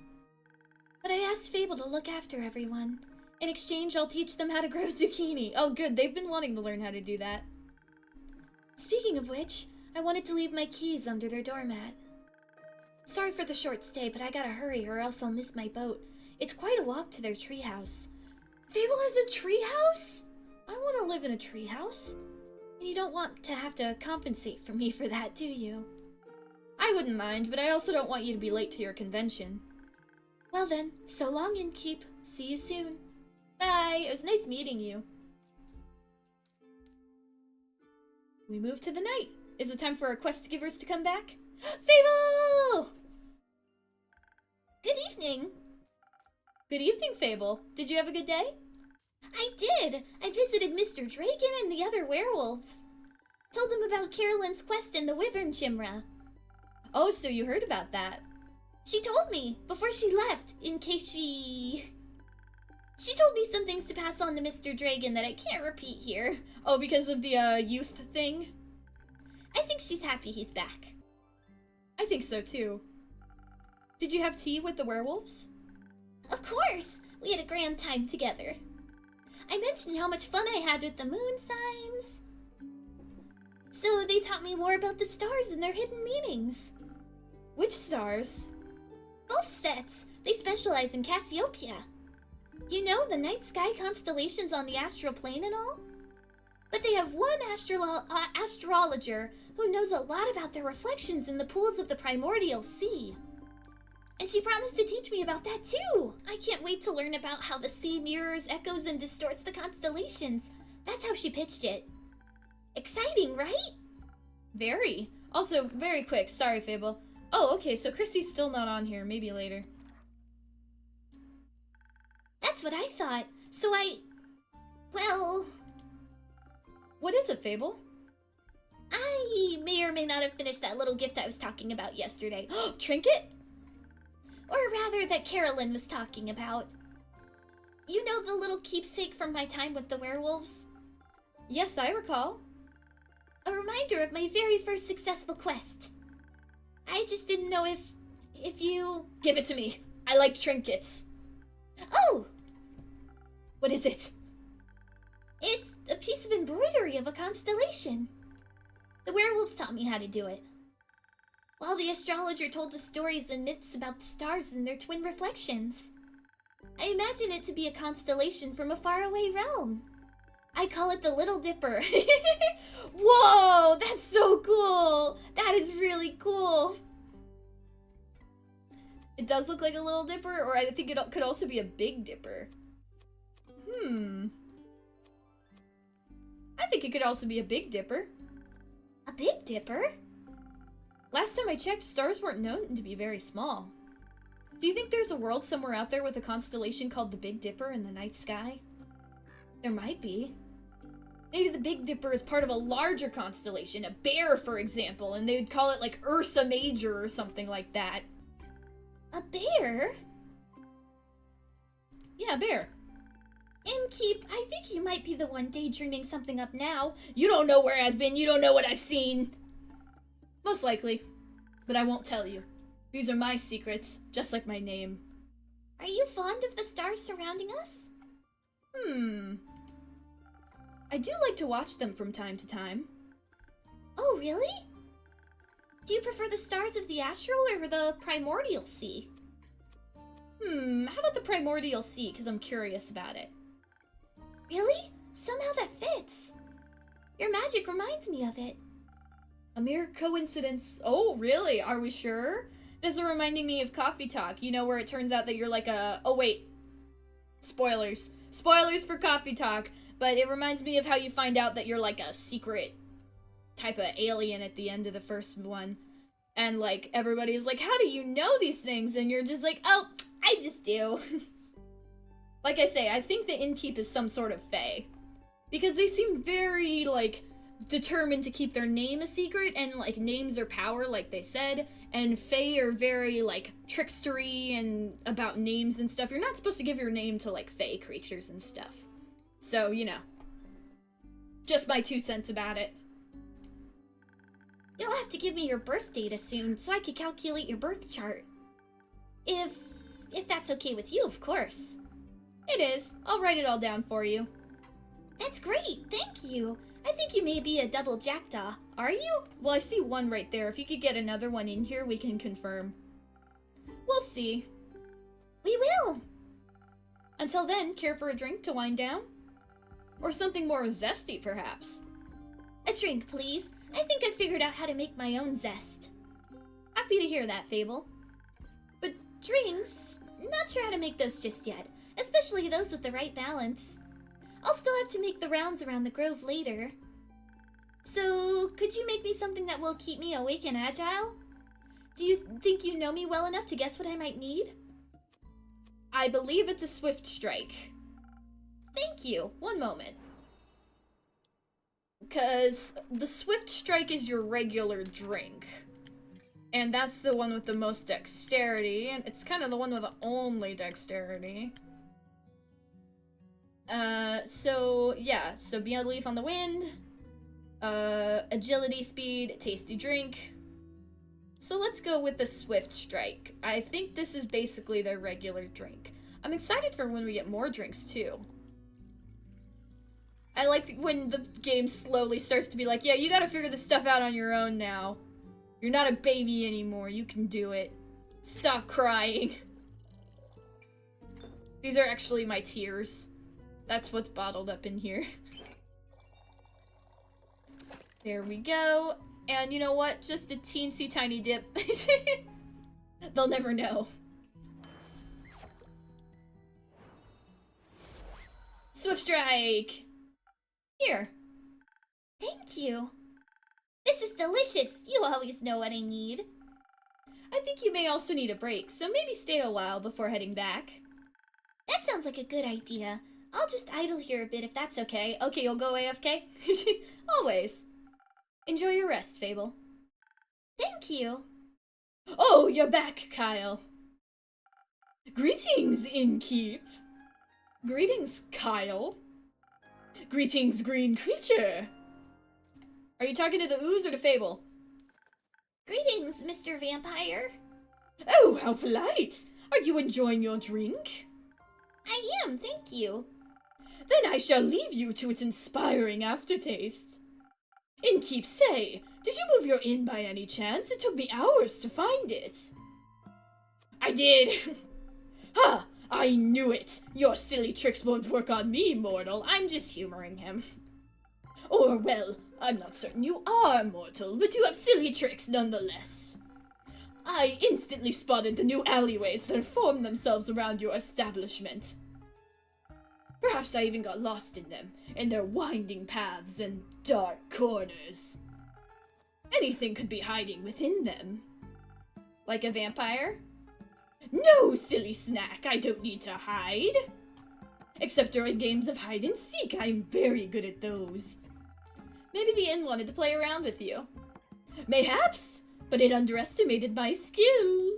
But I asked Fable to look after everyone. In exchange, I'll teach them how to grow zucchini. Oh good, they've been wanting to learn how to do that. Speaking of which, I wanted to leave my keys under their doormat. Sorry for the short stay, but I gotta hurry or else I'll miss my boat. It's quite a walk to their treehouse. Fable has a treehouse? I want to live in a treehouse. And you don't want to have to compensate for me for that, do you? I wouldn't mind, but I also don't want you to be late to your convention. Well then, so long and keep. See you soon. Bye, it was nice meeting you. We move to the night. Is it time for our quest givers to come back? Fable! Good evening. Good evening, Fable. Did you have a good day? I did. I visited Mr. Dragon and the other werewolves. Told them about Caerlin's quest in the Wyvern Chimera. Oh, so you heard about that. She told me before she left, in case she told me some things to pass on to Mr. Dragon that I can't repeat here. Oh, because of the youth thing? I think she's happy he's back. I think so too. Did you have tea with the werewolves? Of course! We had a grand time together. I mentioned how much fun I had with the moon signs. So they taught me more about the stars and their hidden meanings. Which stars? Both sets. They specialize in Cassiopeia. You know, the night sky constellations on the astral plane and all? But they have one astrologer who knows a lot about their reflections in the pools of the primordial sea. And she promised to teach me about that too. I can't wait to learn about how the sea mirrors, echoes, and distorts the constellations. That's how she pitched it. Exciting, right? Very. Also, very quick. Sorry, Fable. Oh, okay, so Chrissy's still not on here. Maybe later. That's what I thought. So well... What is it, Fable? I may or may not have finished that little gift I was talking about yesterday. Trinket? Or rather, that Caerlin was talking about. You know the little keepsake from my time with the werewolves? Yes, I recall. A reminder of my very first successful quest. I just didn't know if you... Give it to me. I like trinkets. Oh! What is it? It's a piece of embroidery of a constellation. The werewolves taught me how to do it. While the astrologer told us stories and myths about the stars and their twin reflections. I imagine it to be a constellation from a faraway realm. I call it the Little Dipper. Whoa, that's so cool. That is really cool. It does look like a Little Dipper, or I think it could also be a Big Dipper. I think it could also be a Big Dipper. A Big Dipper? Last time I checked, stars weren't known to be very small. Do you think there's a world somewhere out there with a constellation called the Big Dipper in the night sky? There might be. Maybe the Big Dipper is part of a larger constellation, a bear, for example, and they'd call it like Ursa Major or something like that. A bear? Yeah, a bear. Innkeep, I think you might be the one daydreaming something up now. You don't know where I've been, you don't know what I've seen. Most likely, but I won't tell you. These are my secrets, just like my name. Are you fond of the stars surrounding us? I do like to watch them from time to time. Oh, really? Do you prefer the stars of the astral or the primordial sea? How about the primordial sea, because I'm curious about it. Really? Somehow that fits. Your magic reminds me of it. A mere coincidence. Oh, really? Are we sure? This is reminding me of Coffee Talk, you know, where it turns out that you're like a... Oh, wait. Spoilers. Spoilers for Coffee Talk, but it reminds me of how you find out that you're like a secret type of alien at the end of the first one. And, like, everybody's like, how do you know these things? And you're just like, oh, I just do. Like I say, I think the Innkeep is some sort of fae. Because they seem very, like, determined to keep their name a secret, and, like, names are power, like they said. And fae are very, like, trickstery and about names and stuff. You're not supposed to give your name to, like, fae creatures and stuff. So, you know. Just my 2 cents about it. You'll have to give me your birth data soon, so I can calculate your birth chart. If that's okay with you, of course. It is. I'll write it all down for you. That's great, thank you. I think you may be a double jackdaw. Are you? Well, I see one right there. If you could get another one in here, we can confirm. We'll see. We will. Until then, care for a drink to wind down? Or something more zesty, perhaps? A drink, please. I think I figured out how to make my own zest. Happy to hear that, Fable. But drinks, not sure how to make those just yet. Especially those with the right balance. I'll still have to make the rounds around the grove later. So, could you make me something that will keep me awake and agile? Do you think you know me well enough to guess what I might need? I believe it's a swift strike. Thank you. One moment. Because the swift strike is your regular drink. And that's the one with the most dexterity, and it's kind of the one with the only dexterity. So, yeah. So, Be a Leaf on the Wind. Agility, speed, tasty drink. So let's go with the Swift Strike. I think this is basically their regular drink. I'm excited for when we get more drinks, too. I like when the game slowly starts to be like, yeah, you gotta figure this stuff out on your own now. You're not a baby anymore, you can do it. Stop crying. These are actually my tears. That's what's bottled up in here. There we go. And you know what? Just a teensy tiny dip. They'll never know. Swift Strike! Here. Thank you. This is delicious. You always know what I need. I think you may also need a break, so maybe stay a while before heading back. That sounds like a good idea. I'll just idle here a bit if that's okay. Okay, you'll go AFK? Always. Enjoy your rest, Fable. Thank you. Oh, you're back, Kyle. Greetings, Innkeep. Greetings, Kyle. Greetings, green creature. Are you talking to the ooze or to Fable? Greetings, Mr. Vampire. Oh, how polite. Are you enjoying your drink? I am, thank you. Then I shall leave you to its inspiring aftertaste. Innkeep, say, did you move your inn by any chance? It took me hours to find it. I did. Ha! I knew it. Your silly tricks won't work on me, mortal. I'm just humoring him. Or, well, I'm not certain you are mortal, but you have silly tricks nonetheless. I instantly spotted the new alleyways that formed themselves around your establishment. Perhaps I even got lost in them, in their winding paths and dark corners. Anything could be hiding within them. Like a vampire? No, silly snack, I don't need to hide. Except during games of hide and seek, I'm very good at those. Maybe the inn wanted to play around with you. Mayhaps, but it underestimated my skill.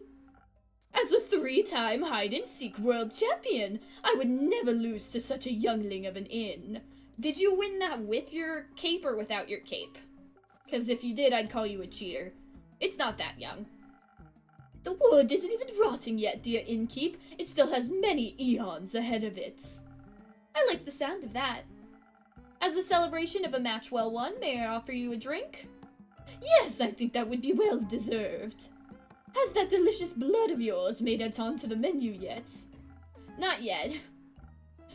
As a 3-time hide-and-seek world champion, I would never lose to such a youngling of an inn. Did you win that with your cape or without your cape? Because if you did, I'd call you a cheater. It's not that young. The wood isn't even rotting yet, dear innkeep. It still has many eons ahead of it. I like the sound of that. As a celebration of a match well won, may I offer you a drink? Yes, I think that would be well deserved. Has that delicious blood of yours made it onto the menu yet? Not yet.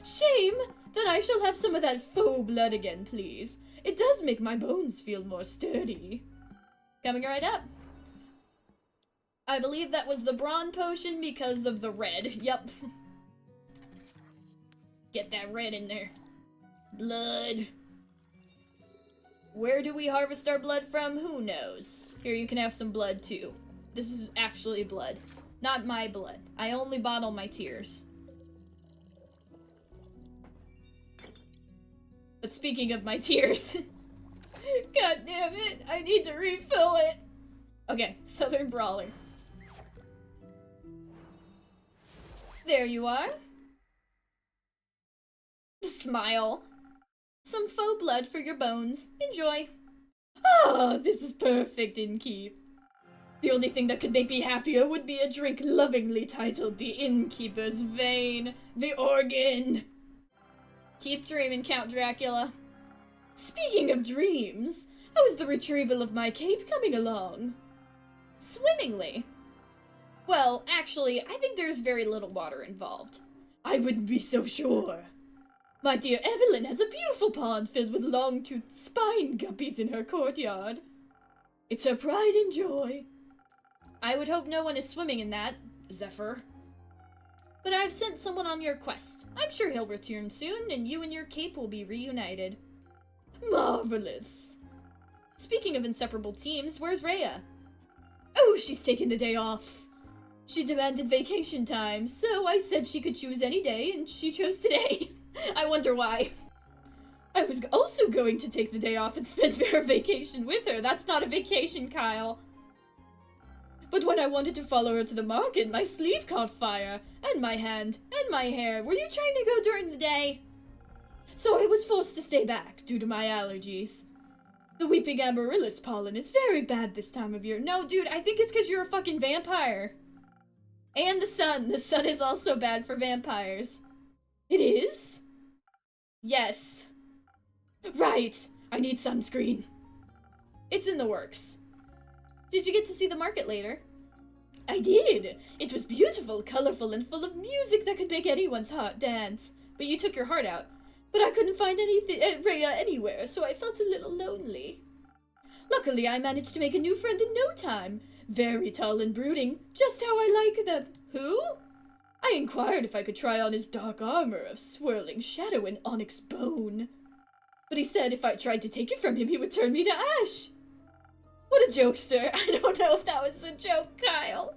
Shame! Then I shall have some of that faux blood again, please. It does make my bones feel more sturdy. Coming right up. I believe that was the brawn potion because of the red. Yep. Get that red in there. Blood. Where do we harvest our blood from? Who knows? Here, you can have some blood too. This is actually blood. Not my blood. I only bottle my tears. But speaking of my tears... God damn it! I need to refill it! Okay, Southern Brawler. There you are. Smile. Some faux blood for your bones. Enjoy. Ah, this is perfect, Innkeep. The only thing that could make me happier would be a drink lovingly titled the Innkeeper's Vein, the Organ. Keep dreaming, Count Dracula. Speaking of dreams, how is the retrieval of my cape coming along? Swimmingly. Well, actually, I think there's very little water involved. I wouldn't be so sure. My dear Evelyn has a beautiful pond filled with long-toothed spine guppies in her courtyard. It's her pride and joy. I would hope no one is swimming in that, Zephir. But I've sent someone on your quest. I'm sure he'll return soon, and you and your cape will be reunited. Marvelous. Speaking of inseparable teams, where's Rhea? Oh, she's taken the day off. She demanded vacation time, so I said she could choose any day, and she chose today. I wonder why. I was also going to take the day off and spend her vacation with her. That's not a vacation, Kyle. But when I wanted to follow her to the market, my sleeve caught fire, and my hand, and my hair. Were you trying to go during the day? So I was forced to stay back due to my allergies. The weeping amaryllis pollen is very bad this time of year. No, dude, I think it's because you're a fucking vampire. And the sun. The sun is also bad for vampires. It is? Yes. Right. I need sunscreen. It's in the works. Did you get to see the market later? I did. It was beautiful, colorful, and full of music that could make anyone's heart dance. But you took your heart out. But I couldn't find Rhea anywhere, so I felt a little lonely. Luckily, I managed to make a new friend in no time. Very tall and brooding, just how I like them. Who? I inquired if I could try on his dark armor of swirling shadow and onyx bone. But he said if I tried to take it from him, he would turn me to ash. What a jokester. I don't know if that was a joke, Kyle.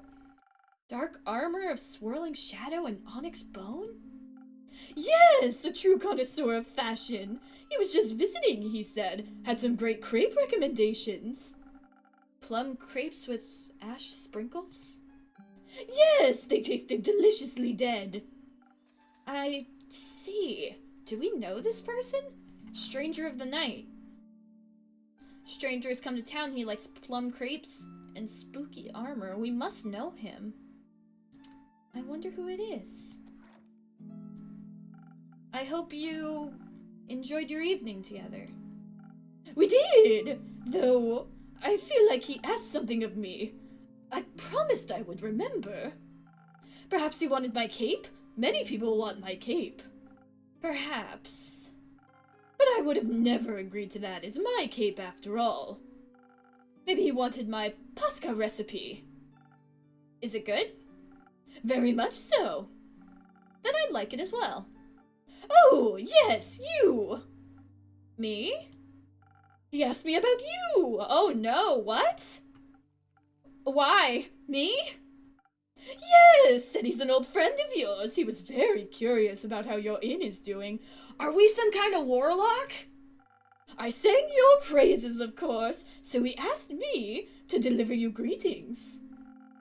Dark armor of swirling shadow and onyx bone? Yes, a true connoisseur of fashion. He was just visiting, he said. Had some great crepe recommendations. Plum crepes with ash sprinkles? Yes, they tasted deliciously dead. I see. Do we know this person? Stranger of the night. Strangers come to town, he likes plum crepes and spooky armor. We must know him. I wonder who it is. I hope you enjoyed your evening together. We did! Though, I feel like he asked something of me. I promised I would remember. Perhaps he wanted my cape? Many people want my cape. Perhaps. But I would have never agreed to that. It's my cape after all. Maybe he wanted my pasca recipe. Is it good? Very much so. Then I'd like it as well. Oh, yes, you! Me? He asked me about you! Oh no, what? Why? Me? Yes, said he's an old friend of yours. He was very curious about how your inn is doing. Are we some kind of warlock? I sang your praises, of course, so he asked me to deliver you greetings.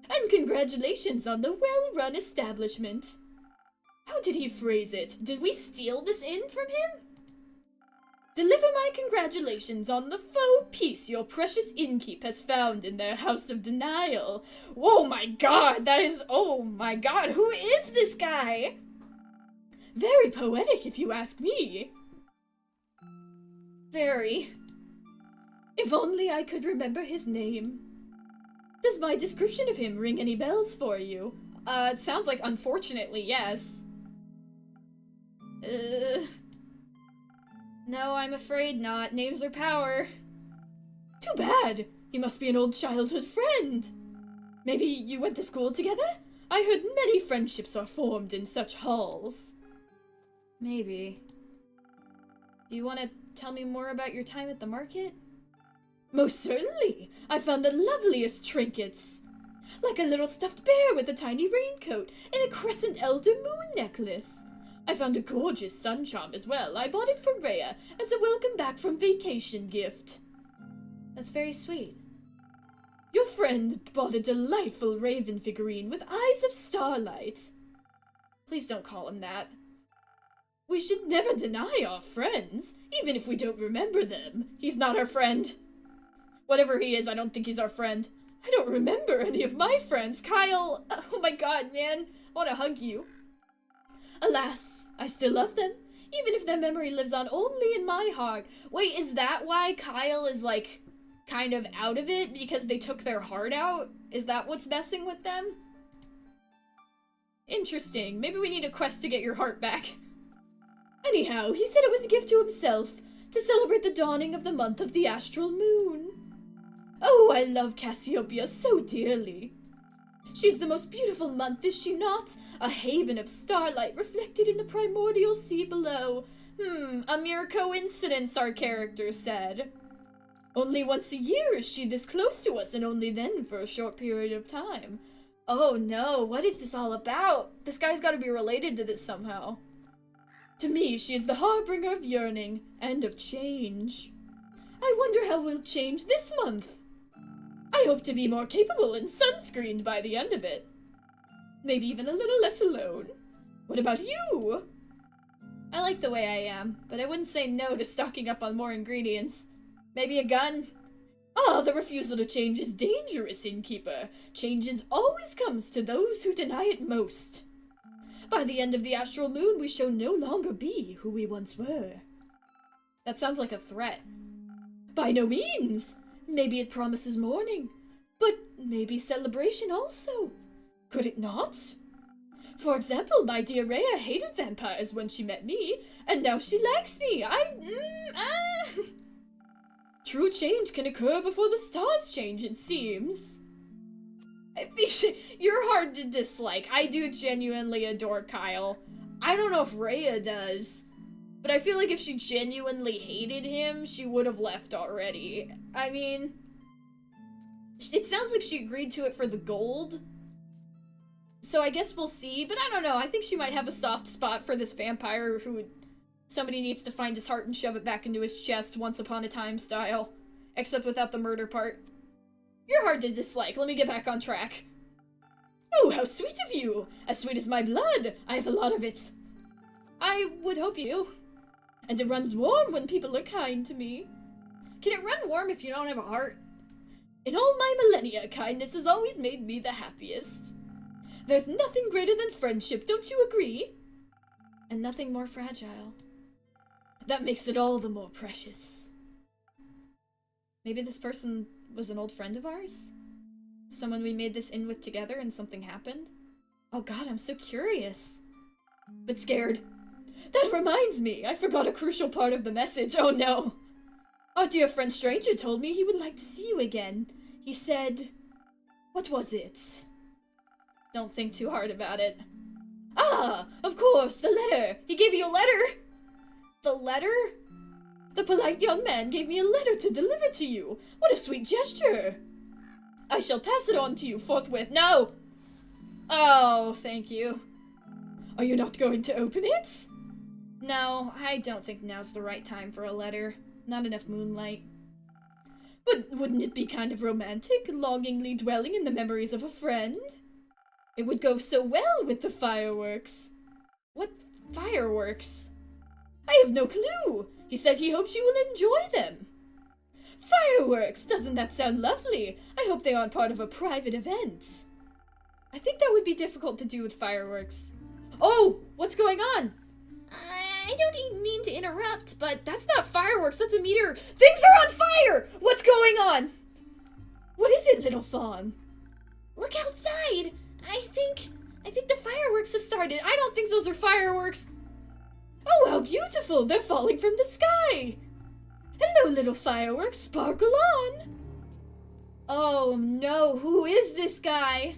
And congratulations on the well-run establishment. How did he phrase it? Did we steal this inn from him? Deliver my congratulations on the faux peace your precious innkeep has found in their house of denial. Oh my god, that is... Oh my god, who is this guy? Very poetic, if you ask me. Very. If only I could remember his name. Does my description of him ring any bells for you? It sounds like unfortunately, yes. No, I'm afraid not. Names are power. Too bad. He must be an old childhood friend. Maybe you went to school together? I heard many friendships are formed in such halls. Maybe. Do you want to tell me more about your time at the market? Most certainly. I found the loveliest trinkets. Like a little stuffed bear with a tiny raincoat and a crescent elder moon necklace. I found a gorgeous sun charm as well. I bought it for Rhea as a welcome back from vacation gift. That's very sweet. Your friend bought a delightful raven figurine with eyes of starlight. Please don't call him that. We should never deny our friends, even if we don't remember them. He's not our friend. Whatever he is, I don't think he's our friend. I don't remember any of my friends. Kyle, oh my god, man. I want to hug you. Alas, I still love them, even if their memory lives on only in my heart. Wait, is that why Kyle is, like, kind of out of it? Because they took their heart out? Is that what's messing with them? Interesting. Maybe we need a quest to get your heart back. Anyhow, he said it was a gift to himself, to celebrate the dawning of the month of the astral moon. Oh, I love Cassiopeia so dearly. She's the most beautiful month, is she not? A haven of starlight reflected in the primordial sea below. A mere coincidence, our character said. Only once a year is she this close to us, and only then for a short period of time. Oh no, what is this all about? This guy's gotta be related to this somehow. To me, she is the harbinger of yearning, and of change. I wonder how we'll change this month. I hope to be more capable and sunscreened by the end of it. Maybe even a little less alone. What about you? I like the way I am, but I wouldn't say no to stocking up on more ingredients. Maybe a gun? Ah, the refusal to change is dangerous, innkeeper. Changes always comes to those who deny it most. By the end of the astral moon, we shall no longer be who we once were. That sounds like a threat. By no means! Maybe it promises mourning, but maybe celebration also. Could it not? For example, my dear Rhea hated vampires when she met me, and now she likes me. True change can occur before the stars change, it seems. I think you're hard to dislike. I do genuinely adore Kyle. I don't know if Rhea does, but I feel like if she genuinely hated him, she would have left already. I mean, it sounds like she agreed to it for the gold, so I guess we'll see, but I don't know. I think she might have a soft spot for this vampire who somebody needs to find his heart and shove it back into his chest once upon a time style, except without the murder part. You're hard to dislike. Let me get back on track. Oh, how sweet of you! As sweet as my blood! I have a lot of it. I would hope you do. And it runs warm when people are kind to me. Can it run warm if you don't have a heart? In all my millennia, kindness has always made me the happiest. There's nothing greater than friendship, don't you agree? And nothing more fragile. That makes it all the more precious. Maybe this person was an old friend of ours? Someone we made this in with together and something happened? Oh god, I'm so curious. But scared. That reminds me, I forgot a crucial part of the message. Oh no. Our dear friend stranger told me he would like to see you again. He said... What was it? Don't think too hard about it. Ah, of course, the letter. He gave you a letter. The letter? The polite young man gave me a letter to deliver to you. What a sweet gesture. I shall pass it on to you forthwith. No! Oh, thank you. Are you not going to open it? No, I don't think now's the right time for a letter. Not enough moonlight. But wouldn't it be kind of romantic, longingly dwelling in the memories of a friend? It would go so well with the fireworks. What fireworks? I have no clue. He said he hopes you will enjoy them. Fireworks! Doesn't that sound lovely? I hope they aren't part of a private event. I think that would be difficult to do with fireworks. Oh! What's going on? I don't mean to interrupt, but That's not fireworks, that's a meteor. Things are on fire! What's going on? What is it, little fawn? look outside. I think the fireworks have started. I don't think those are fireworks. Oh, how beautiful! They're falling from the sky! Hello, little fireworks, sparkle on! Oh no, who is this guy?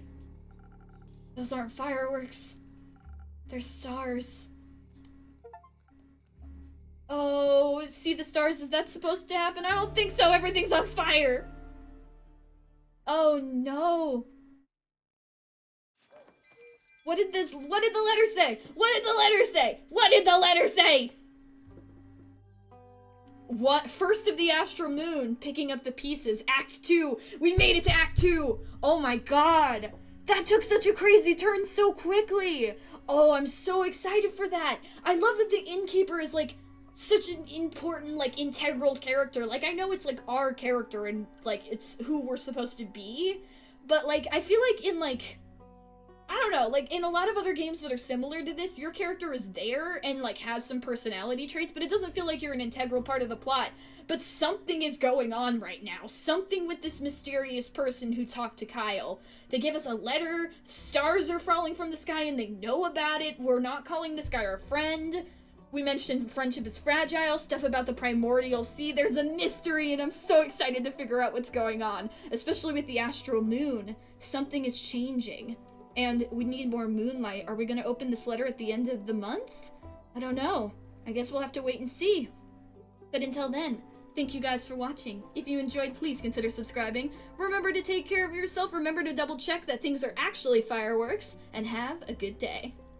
Those aren't fireworks. They're stars. Oh, see the stars? Is that supposed to happen? I don't think so. Everything's on fire. Oh no. What did the letter say? What did the letter say? What did the letter say? What? First of the astral moon, picking up the pieces. Act 2. We made it to Act 2. Oh my god. That took such a crazy turn so quickly. Oh, I'm so excited for that. I love that the innkeeper is like such an important, like, integral character. Like, I know it's like our character and like it's who we're supposed to be, but like I feel like in like, I don't know, like in a lot of other games that are similar to this, your character is there and like has some personality traits, but it doesn't feel like you're an integral part of the plot. But something is going on right now. Something with this mysterious person who talked to Kyle. They give us a letter, stars are falling from the sky and they know about it. We're not calling this guy our friend. We mentioned friendship is fragile, stuff about the primordial sea. There's a mystery and I'm so excited to figure out what's going on. Especially with the astral moon. Something is changing. And we need more moonlight. Are we gonna open this letter at the end of the month? I don't know. I guess we'll have to wait and see. But until then, thank you guys for watching. If you enjoyed, please consider subscribing. Remember to take care of yourself. Remember to double check that things are actually fireworks. And have a good day.